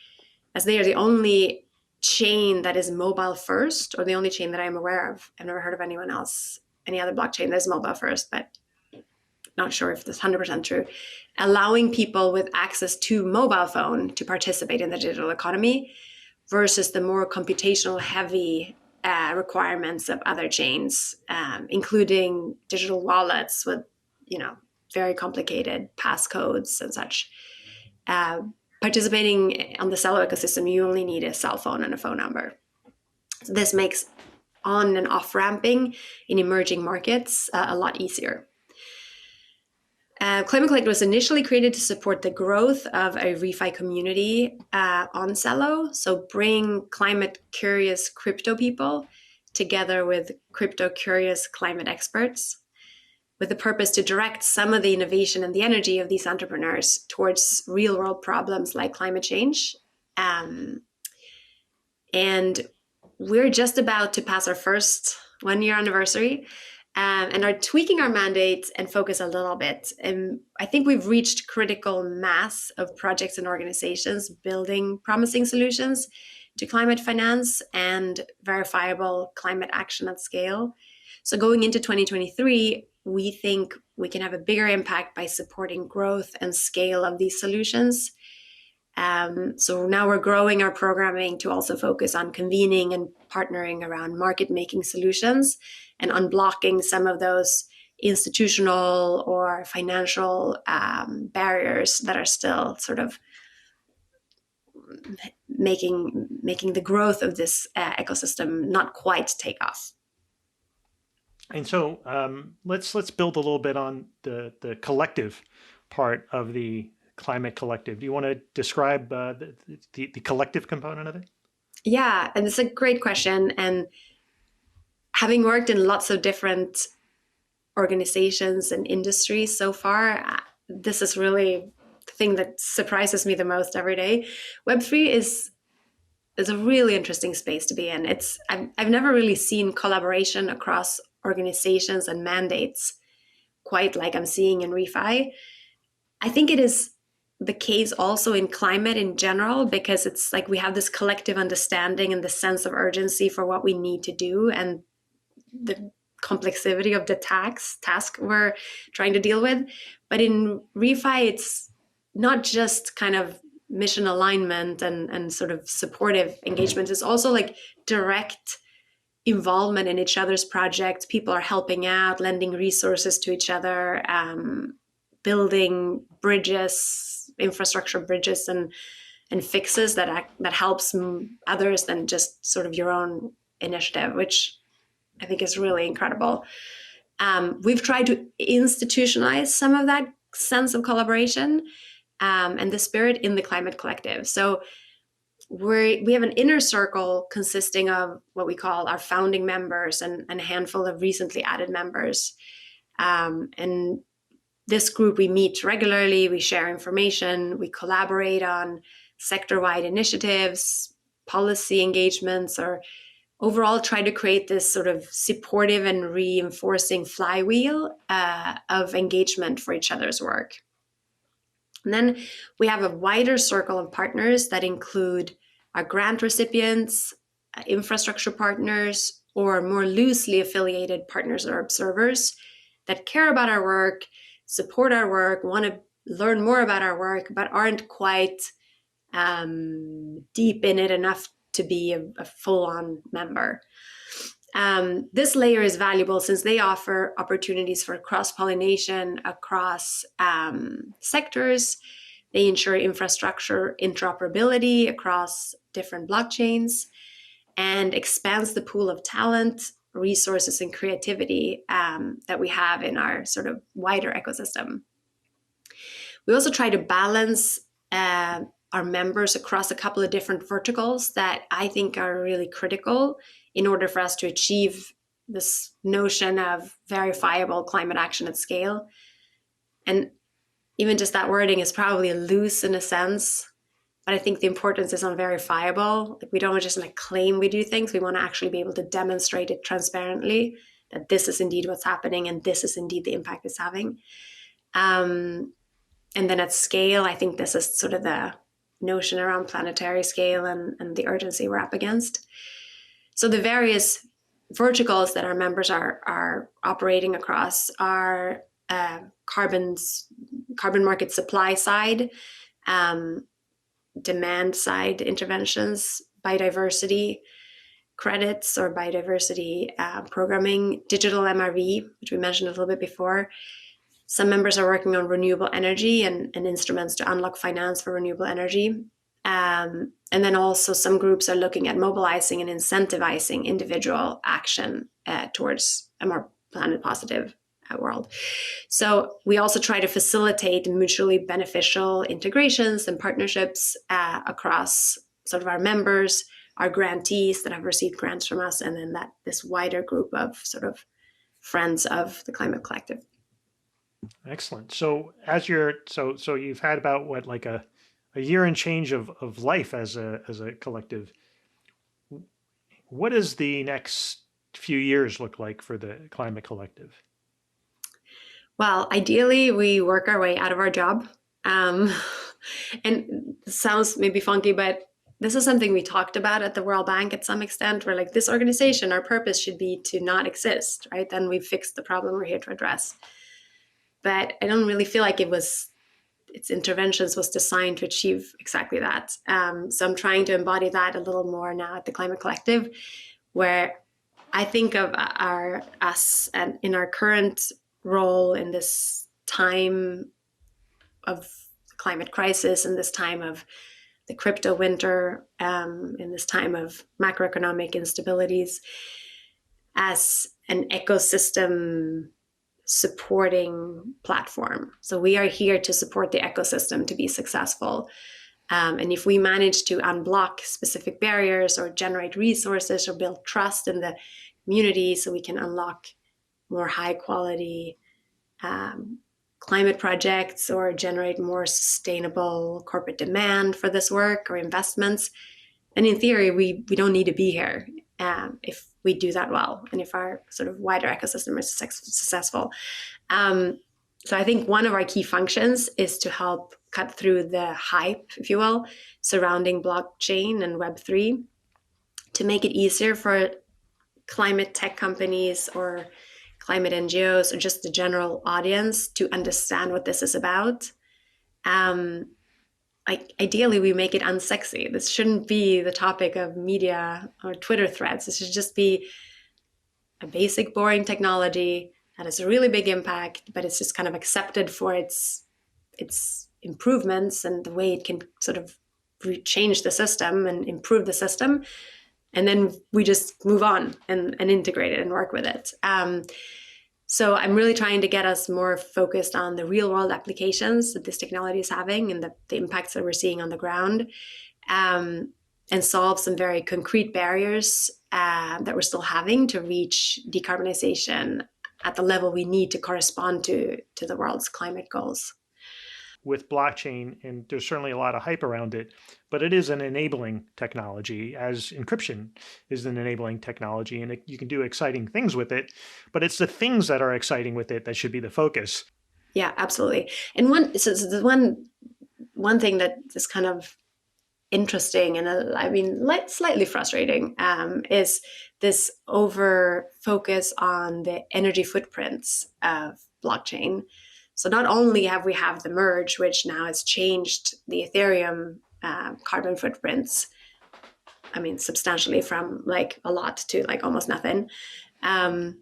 [SPEAKER 2] as they are the only chain that is mobile first, or the only chain that I'm aware of. I've never heard of anyone else, any other blockchain that is mobile first, but not sure if that's 100% true, allowing people with access to mobile phone to participate in the digital economy versus the more computational heavy requirements of other chains, including digital wallets with, very complicated passcodes and such. Participating on the Cello ecosystem, you only need a cell phone and a phone number. So this makes on and off ramping in emerging markets a lot easier. Climate Collective was initially created to support the growth of a refi community on Cello. So bring climate curious crypto people together with crypto curious climate experts, with the purpose to direct some of the innovation and the energy of these entrepreneurs towards real world problems like climate change. And we're just about to pass our first 1-year anniversary and are tweaking our mandate and focus a little bit. And I think we've reached critical mass of projects and organizations building promising solutions to climate finance and verifiable climate action at scale. So going into 2023, we think we can have a bigger impact by supporting growth and scale of these solutions. So now we're growing our programming to also focus on convening and partnering around market-making solutions and unblocking some of those institutional or financial barriers that are still sort of making the growth of this ecosystem not quite take off.
[SPEAKER 1] And so let's build a little bit on the collective part of the Climate Collective. Do you want to describe the collective component of it?
[SPEAKER 2] Yeah, and it's a great question. And having worked in lots of different organizations and industries so far, this is really the thing that surprises me the most every day. Web3 is is a really interesting space to be in. I've never really seen collaboration across organizations and mandates quite like I'm seeing in refi. I think it is the case also in climate in general, because it's like we have this collective understanding and the sense of urgency for what we need to do, and the complexity of the task we're trying to deal with. But in refi, it's not just kind of mission alignment and sort of supportive engagement. It's also like direct involvement in each other's projects. People are helping out, lending resources to each other, building bridges, infrastructure bridges, and fixes that helps others than just sort of your own initiative, which I think is really incredible. We've tried to institutionalize some of that sense of collaboration and the spirit in the Climate Collective. So we have an inner circle consisting of what we call our founding members and a handful of recently added members. And this group, we meet regularly, we share information, we collaborate on sector-wide initiatives, policy engagements, or overall try to create this sort of supportive and reinforcing flywheel of engagement for each other's work. And then we have a wider circle of partners that include our grant recipients, infrastructure partners, or more loosely affiliated partners or observers that care about our work, support our work, want to learn more about our work, but aren't quite deep in it enough to be a full-on member. This layer is valuable since they offer opportunities for cross-pollination across sectors. They ensure infrastructure interoperability across different blockchains and expands the pool of talent, resources, and creativity that we have in our sort of wider ecosystem. We also try to balance our members across a couple of different verticals that I think are really critical in order for us to achieve this notion of verifiable climate action at scale. And even just that wording is probably loose in a sense, but I think the importance is on verifiable. Like, we don't just like claim we do things. We want to actually be able to demonstrate it transparently that this is indeed what's happening and this is indeed the impact it's having. And then at scale, I think this is sort of the notion around planetary scale and the urgency we're up against. So the various verticals that our members are operating across are carbon market supply side, demand side interventions, biodiversity credits or biodiversity programming, digital MRV, which we mentioned a little bit before. Some members are working on renewable energy and instruments to unlock finance for renewable energy. And then also some groups are looking at mobilizing and incentivizing individual action towards a more planet positive world. So we also try to facilitate mutually beneficial integrations and partnerships across sort of our members, our grantees that have received grants from us, and then this wider group of sort of friends of the Climate Collective.
[SPEAKER 1] Excellent. So so you've had about what, like a year and change of life as a collective. What does the next few years look like for the Climate Collective?
[SPEAKER 2] Well, ideally, we work our way out of our job. And it sounds maybe funky, but this is something we talked about at the World Bank at some extent. We're like, this organization, our purpose should be to not exist, right? Then we've fixed the problem we're here to address. But I don't really feel like its interventions was designed to achieve exactly that. So I'm trying to embody that a little more now at the Climate Collective, where I think of us and in our current role in this time of climate crisis, in this time of the crypto winter, in this time of macroeconomic instabilities, as an ecosystem supporting platform. So we are here to support the ecosystem to be successful. And if we manage to unblock specific barriers or generate resources or build trust in the community so we can unlock more high quality climate projects or generate more sustainable corporate demand for this work or investments, And in theory, we don't need to be here if we do that well and if our sort of wider ecosystem is successful. So I think one of our key functions is to help cut through the hype, if you will, surrounding blockchain and Web3 to make it easier for climate tech companies or climate NGOs or just the general audience to understand what this is about. Ideally, we make it unsexy. This shouldn't be the topic of media or Twitter threads. This should just be a basic, boring technology that has a really big impact, but it's just kind of accepted for its improvements and the way it can sort of change the system and improve the system. And then we just move on and integrate it and work with it. So I'm really trying to get us more focused on the real world applications that this technology is having and the impacts that we're seeing on the ground, and solve some very concrete barriers that we're still having to reach decarbonization at the level we need to correspond to the world's climate goals.
[SPEAKER 1] With blockchain, and there's certainly a lot of hype around it, but it is an enabling technology, as encryption is an enabling technology, and you can do exciting things with it, but it's the things that are exciting with it that should be the focus.
[SPEAKER 2] Yeah, absolutely. And one thing that is kind of interesting and slightly frustrating is this over focus on the energy footprints of blockchain. So not only have we the merge, which now has changed the Ethereum carbon footprints, substantially from like a lot to like almost nothing. But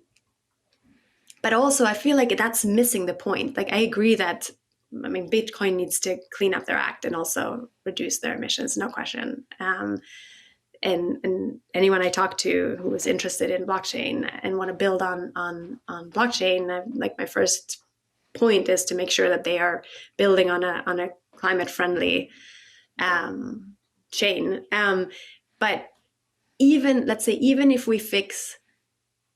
[SPEAKER 2] also I feel like that's missing the point. Like I agree that, Bitcoin needs to clean up their act and also reduce their emissions, no question. And anyone I talk to who is interested in blockchain and want to build on blockchain, like my first point is to make sure that they are building on a climate friendly chain. But even if we fix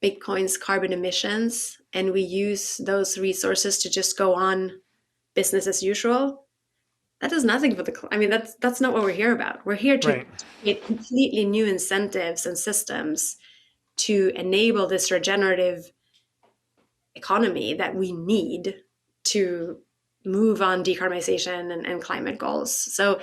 [SPEAKER 2] Bitcoin's carbon emissions and we use those resources to just go on business as usual, that does nothing for that's not what we're here about. We're here to create completely new incentives and systems to enable this regenerative economy that we need to move on decarbonization and climate goals. So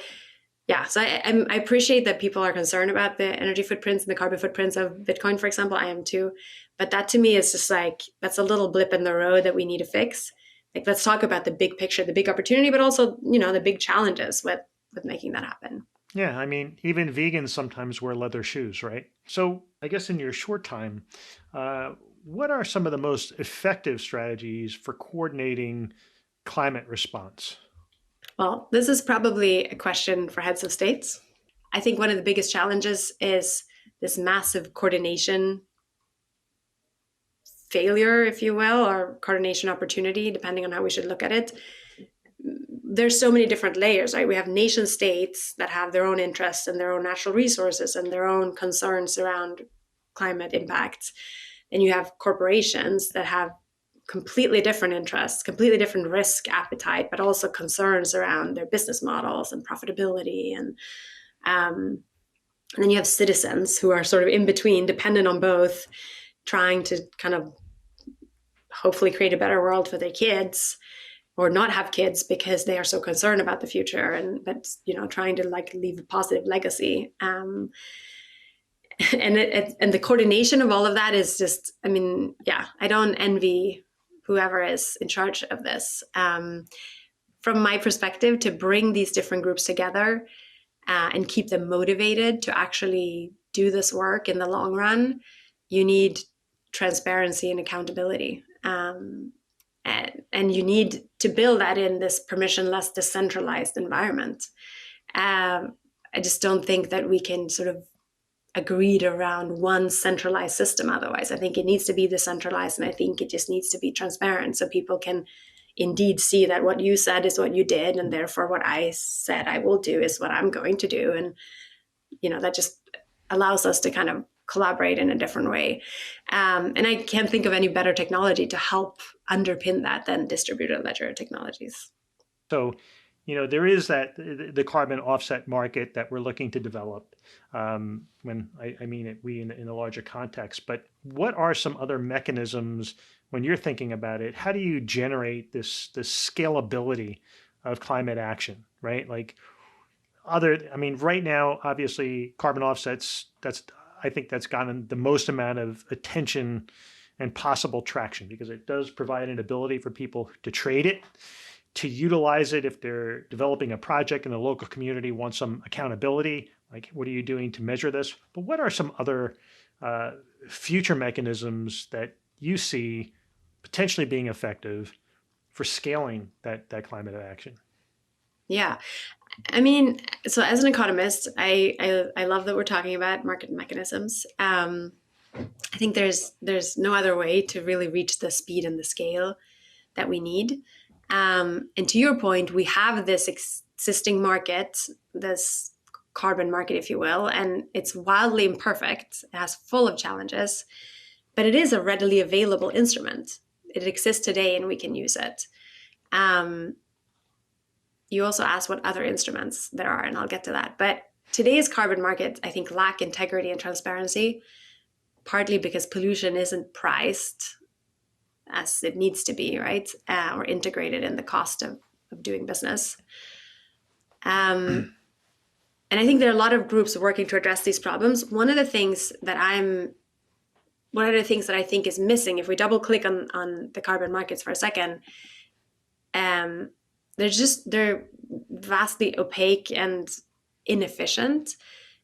[SPEAKER 2] I appreciate that people are concerned about the energy footprints and the carbon footprints of Bitcoin, for example. I am too. But that to me is just like, that's a little blip in the road that we need to fix. Like, let's talk about the big picture, the big opportunity, but also, the big challenges with making that happen.
[SPEAKER 1] Yeah, even vegans sometimes wear leather shoes, right? So I guess in your short time, what are some of the most effective strategies for coordinating climate response?
[SPEAKER 2] Well, this is probably a question for heads of states. I think one of the biggest challenges is this massive coordination failure, if you will, or coordination opportunity, depending on how we should look at it. There's so many different layers, right? We have nation states that have their own interests and their own natural resources and their own concerns around climate impacts. And you have corporations that have completely different interests, completely different risk appetite, but also concerns around their business models and profitability. And then you have citizens who are sort of in between, dependent on both, trying to kind of hopefully create a better world for their kids or not have kids because they are so concerned about the future, but trying to like leave a positive legacy. And the coordination of all of that is just, I don't envy whoever is in charge of this. From my perspective, to bring these different groups together and keep them motivated to actually do this work in the long run, you need transparency and accountability. And you need to build that in this permissionless, decentralized environment. I just don't think that we can sort of agreed around one centralized system otherwise. I think it needs to be decentralized, and I think it just needs to be transparent so people can indeed see that what you said is what you did, and therefore what I said I will do is what I'm going to do. And that just allows us to kind of collaborate in a different way. And I can't think of any better technology to help underpin that than distributed ledger technologies.
[SPEAKER 1] So, there is the carbon offset market that we're looking to develop. When I mean it, we in a larger context. But what are some other mechanisms when you're thinking about it? How do you generate this scalability of climate action, right? Like right now, obviously, carbon offsets. I think that's gotten the most amount of attention and possible traction because it does provide an ability for people to trade it, to utilize it if they're developing a project and the local community wants some accountability. Like, what are you doing to measure this? But what are some other future mechanisms that you see potentially being effective for scaling that climate action?
[SPEAKER 2] Yeah. I mean, so as an economist, I love that we're talking about market mechanisms. I think there's no other way to really reach the speed and the scale that we need. And to your point, we have this existing market, this carbon market, if you will, and it's wildly imperfect. It has full of challenges, but it is a readily available instrument. It exists today, and we can use it. You also asked what other instruments there are, and I'll get to that. But today's carbon market, I think, lack integrity and transparency, partly because pollution isn't priced as it needs to be, right? Or integrated in the cost of doing business. And I think there are a lot of groups working to address these problems. One of the things that I think is missing, if we double click on the carbon markets for a second, they're vastly opaque and inefficient,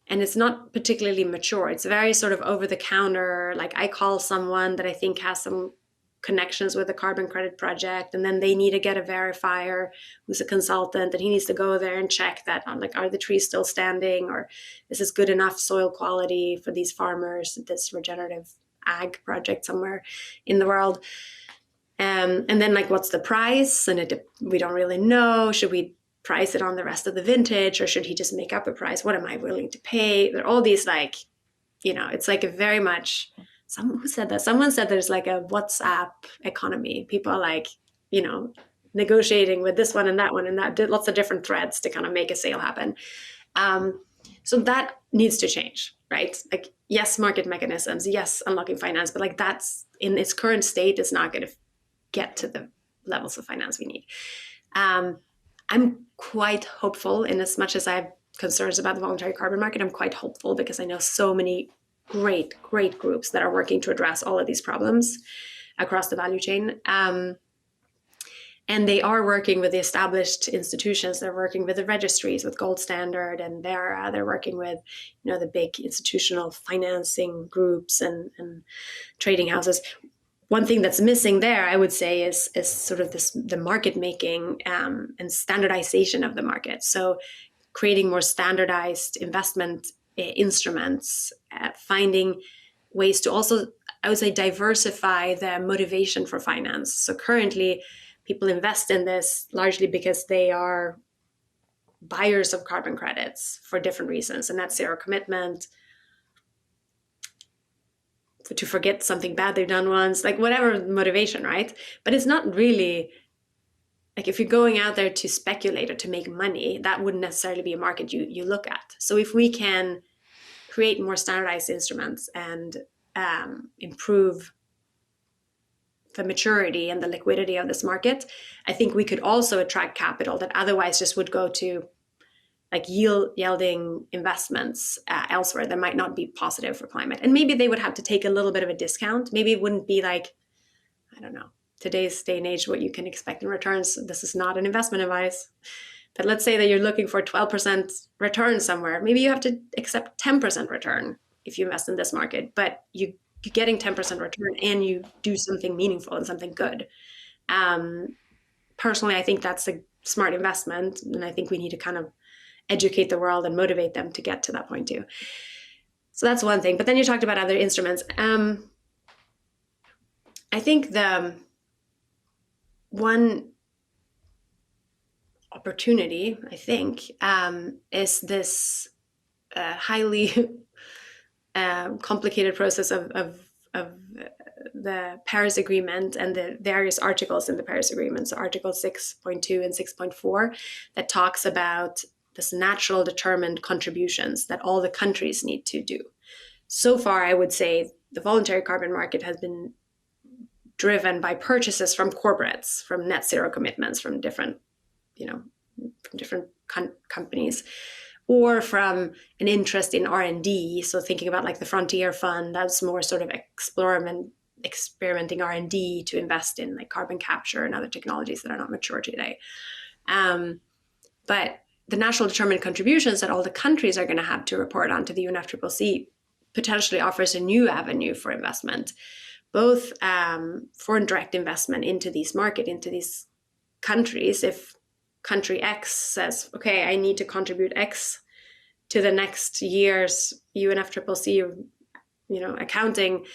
[SPEAKER 2] and it's not particularly mature. It's very sort of over the counter. Like, I call someone that I think has some connections with a carbon credit project, and then they need to get a verifier who's a consultant, and he needs to go there and check that are the trees still standing, or this is good enough soil quality for these farmers, this regenerative ag project somewhere in the world. And then what's the price? And we don't really know. Should we price it on the rest of the vintage, or should he just make up a price? What am I willing to pay? There are all these it's like a very much, someone said there's like a WhatsApp economy. People are negotiating with this one and that one, and that did lots of different threads to kind of make a sale happen. So that needs to change, right? Like, yes, market mechanisms, yes, unlocking finance, but that's in its current state, it's not going to get to the levels of finance we need. I'm quite hopeful, in as much as I have concerns about the voluntary carbon market. I'm quite hopeful because I know so many great groups that are working to address all of these problems across the value chain. And they are working with the established institutions. They're working with the registries, with Gold Standard, and they're working with the big institutional financing groups and trading houses. One thing that's missing there, I would say, is sort of the market making and standardization of the market. So creating more standardized investment instruments, finding ways to also, I would say, diversify the motivation for finance. So currently, people invest in this largely because they are buyers of carbon credits for different reasons, and that's zero commitment, to forget something bad they've done once, whatever motivation, right? But it's not really, if you're going out there to speculate or to make money, that wouldn't necessarily be a market you look at. So if we can create more standardized instruments and improve the maturity and the liquidity of this market, I think we could also attract capital that otherwise just would go to yielding investments elsewhere that might not be positive for climate. And maybe they would have to take a little bit of a discount. Maybe it wouldn't be I don't know, today's day and age, what you can expect in returns. This is not an investment advice. But let's say that you're looking for 12% return somewhere. Maybe you have to accept 10% return if you invest in this market, but you're getting 10% return and you do something meaningful and something good. Personally, I think that's a smart investment, and I think we need to kind of educate the world and motivate them to get to that point too. So that's one thing. But then you talked about other instruments. I think the one opportunity, is this highly complicated process of the Paris Agreement and the various articles in the Paris Agreement, so Article 6.2 and 6.4, that talks about this natural determined contributions that all the countries need to do. So far, I would say the voluntary carbon market has been driven by purchases from corporates, from net zero commitments from different, companies, or from an interest in R&D. So thinking about like the Frontier Fund, that's more sort of experimenting R&D to invest in like carbon capture and other technologies that are not mature today. But the national determined contributions that all the countries are going to have to report on to the UNFCCC potentially offers a new avenue for investment, both foreign direct investment into these countries. If country X says, okay, I need to contribute X to the next year's UNFCCC, accounting,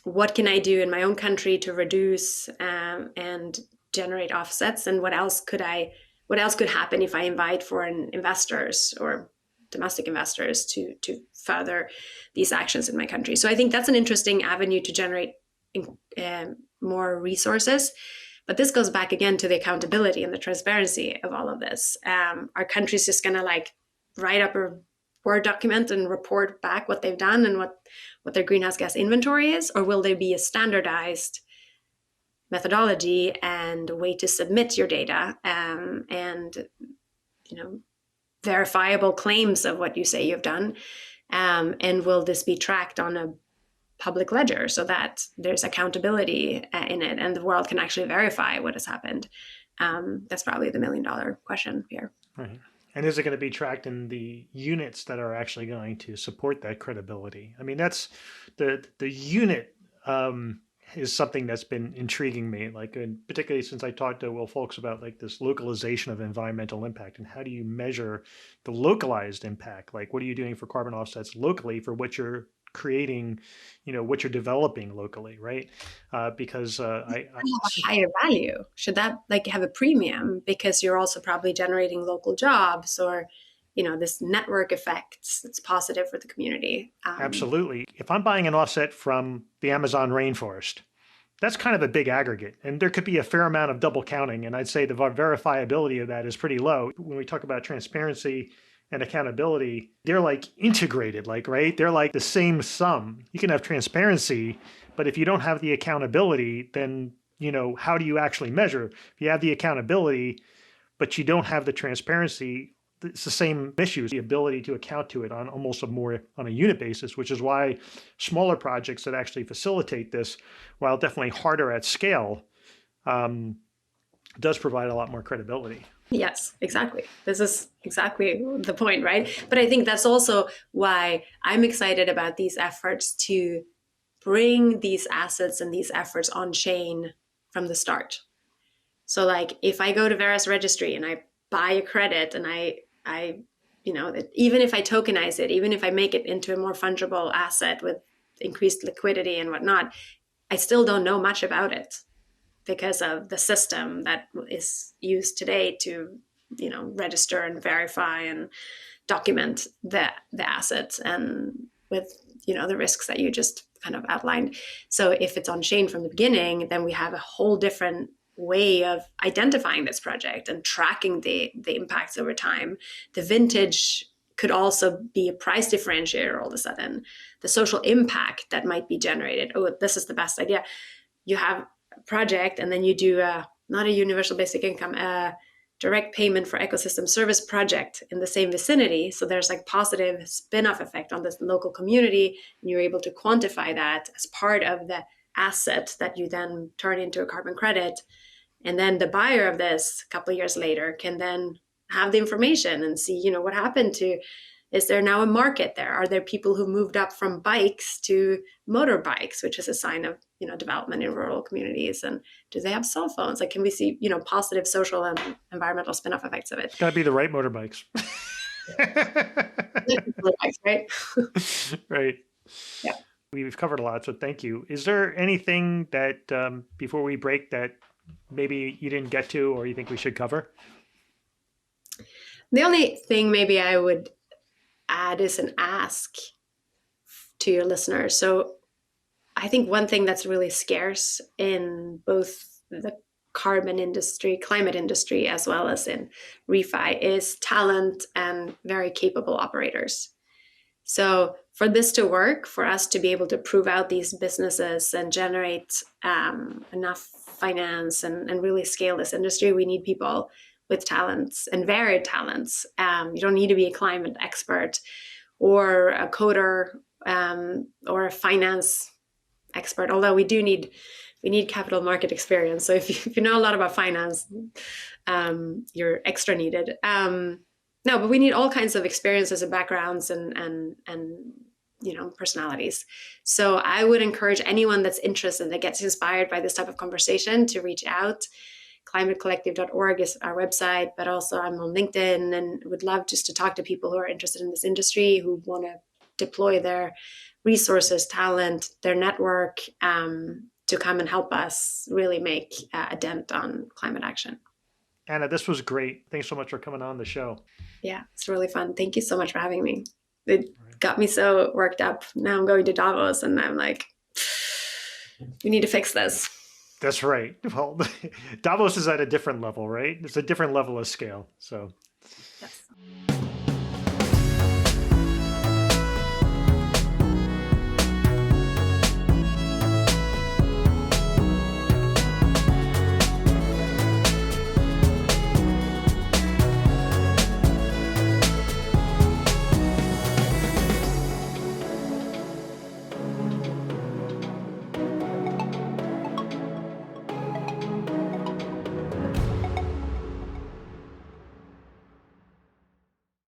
[SPEAKER 2] what can I do in my own country to reduce and generate offsets, and what else could happen if I invite foreign investors or domestic investors to further these actions in my country. So I think that's an interesting avenue to generate more resources. But this goes back again to the accountability and the transparency of all of this. Are countries just going to like write up a Word document and report back what they've done and what their greenhouse gas inventory is? Or will there be a standardized methodology and way to submit your data and verifiable claims of what you say you've done? And will this be tracked on a public ledger so that there's accountability in it and the world can actually verify what has happened? That's probably the $1 million question here.
[SPEAKER 1] Right. And is it going to be tracked in the units that are actually going to support that credibility? I mean, that's the unit is something that's been intriguing me, like, and particularly since I talked to folks about like this localization of environmental impact and how do you measure the localized impact? Like, what are you doing for carbon offsets locally for what you're creating, what you're developing locally, right? Because I
[SPEAKER 2] have a higher value. Should that like have a premium because you're also probably generating local jobs or this network effects that's positive for the community.
[SPEAKER 1] Absolutely. If I'm buying an offset from the Amazon rainforest, that's kind of a big aggregate, and there could be a fair amount of double counting, and I'd say the verifiability of that is pretty low. When we talk about transparency and accountability, they're like integrated, right? They're like the same sum. You can have transparency, but if you don't have the accountability, then, how do you actually measure? If you have the accountability, but you don't have the transparency, it's the same issues, the ability to account to it on almost on a unit basis, which is why smaller projects that actually facilitate this, while definitely harder at scale, does provide a lot more credibility.
[SPEAKER 2] Yes, exactly. This is exactly the point, right? But I think that's also why I'm excited about these efforts to bring these assets and these efforts on chain from the start. So like if I go to Verus Registry and I buy a credit and I even if I tokenize it, even if I make it into a more fungible asset with increased liquidity and whatnot, I still don't know much about it because of the system that is used today to, register and verify and document the assets and with, the risks that you just kind of outlined. So if it's on chain from the beginning, then we have a whole different way of identifying this project and tracking the impacts over time. The vintage could also be a price differentiator all of a sudden. The social impact that might be generated. Oh, this is the best idea. You have a project and then you do not a universal basic income, a direct payment for ecosystem service project in the same vicinity. So there's like positive spin-off effect on this local community, and you're able to quantify that as part of the asset that you then turn into a carbon credit. And then the buyer of this a couple of years later can then have the information and see, what happened to, is there now a market there? Are there people who moved up from bikes to motorbikes, which is a sign of, development in rural communities? And do they have cell phones? Like, can we see, positive social and environmental spin-off effects of it?
[SPEAKER 1] It's got to be the right motorbikes.
[SPEAKER 2] Motorbikes, right?
[SPEAKER 1] Right.
[SPEAKER 2] Yeah.
[SPEAKER 1] We've covered a lot, so thank you. Is there anything that before we break that maybe you didn't get to or you think we should cover?
[SPEAKER 2] The only thing maybe I would add is an ask to your listeners. So I think one thing that's really scarce in both the carbon industry, climate industry, as well as in refi is talent and very capable operators. So for this to work, for us to be able to prove out these businesses and generate enough finance and really scale this industry, we need people with talents and varied talents. You don't need to be a climate expert or a coder or a finance expert, although we need capital market experience. So if you know a lot about finance, you're extra needed. No, but we need all kinds of experiences and backgrounds and personalities. So I would encourage anyone that's interested, that gets inspired by this type of conversation, to reach out. climatecollective.org is our website, but also I'm on LinkedIn and would love just to talk to people who are interested in this industry, who want to deploy their resources, talent, their network to come and help us really make a dent on climate action.
[SPEAKER 1] Anna, this was great. Thanks so much for coming on the show.
[SPEAKER 2] Yeah, it's really fun. Thank you so much for having me. It got me so worked up. Now I'm going to Davos and I'm like, we need to fix this.
[SPEAKER 1] That's right. Well, Davos is at a different level, right? It's a different level of scale. So,
[SPEAKER 2] yes.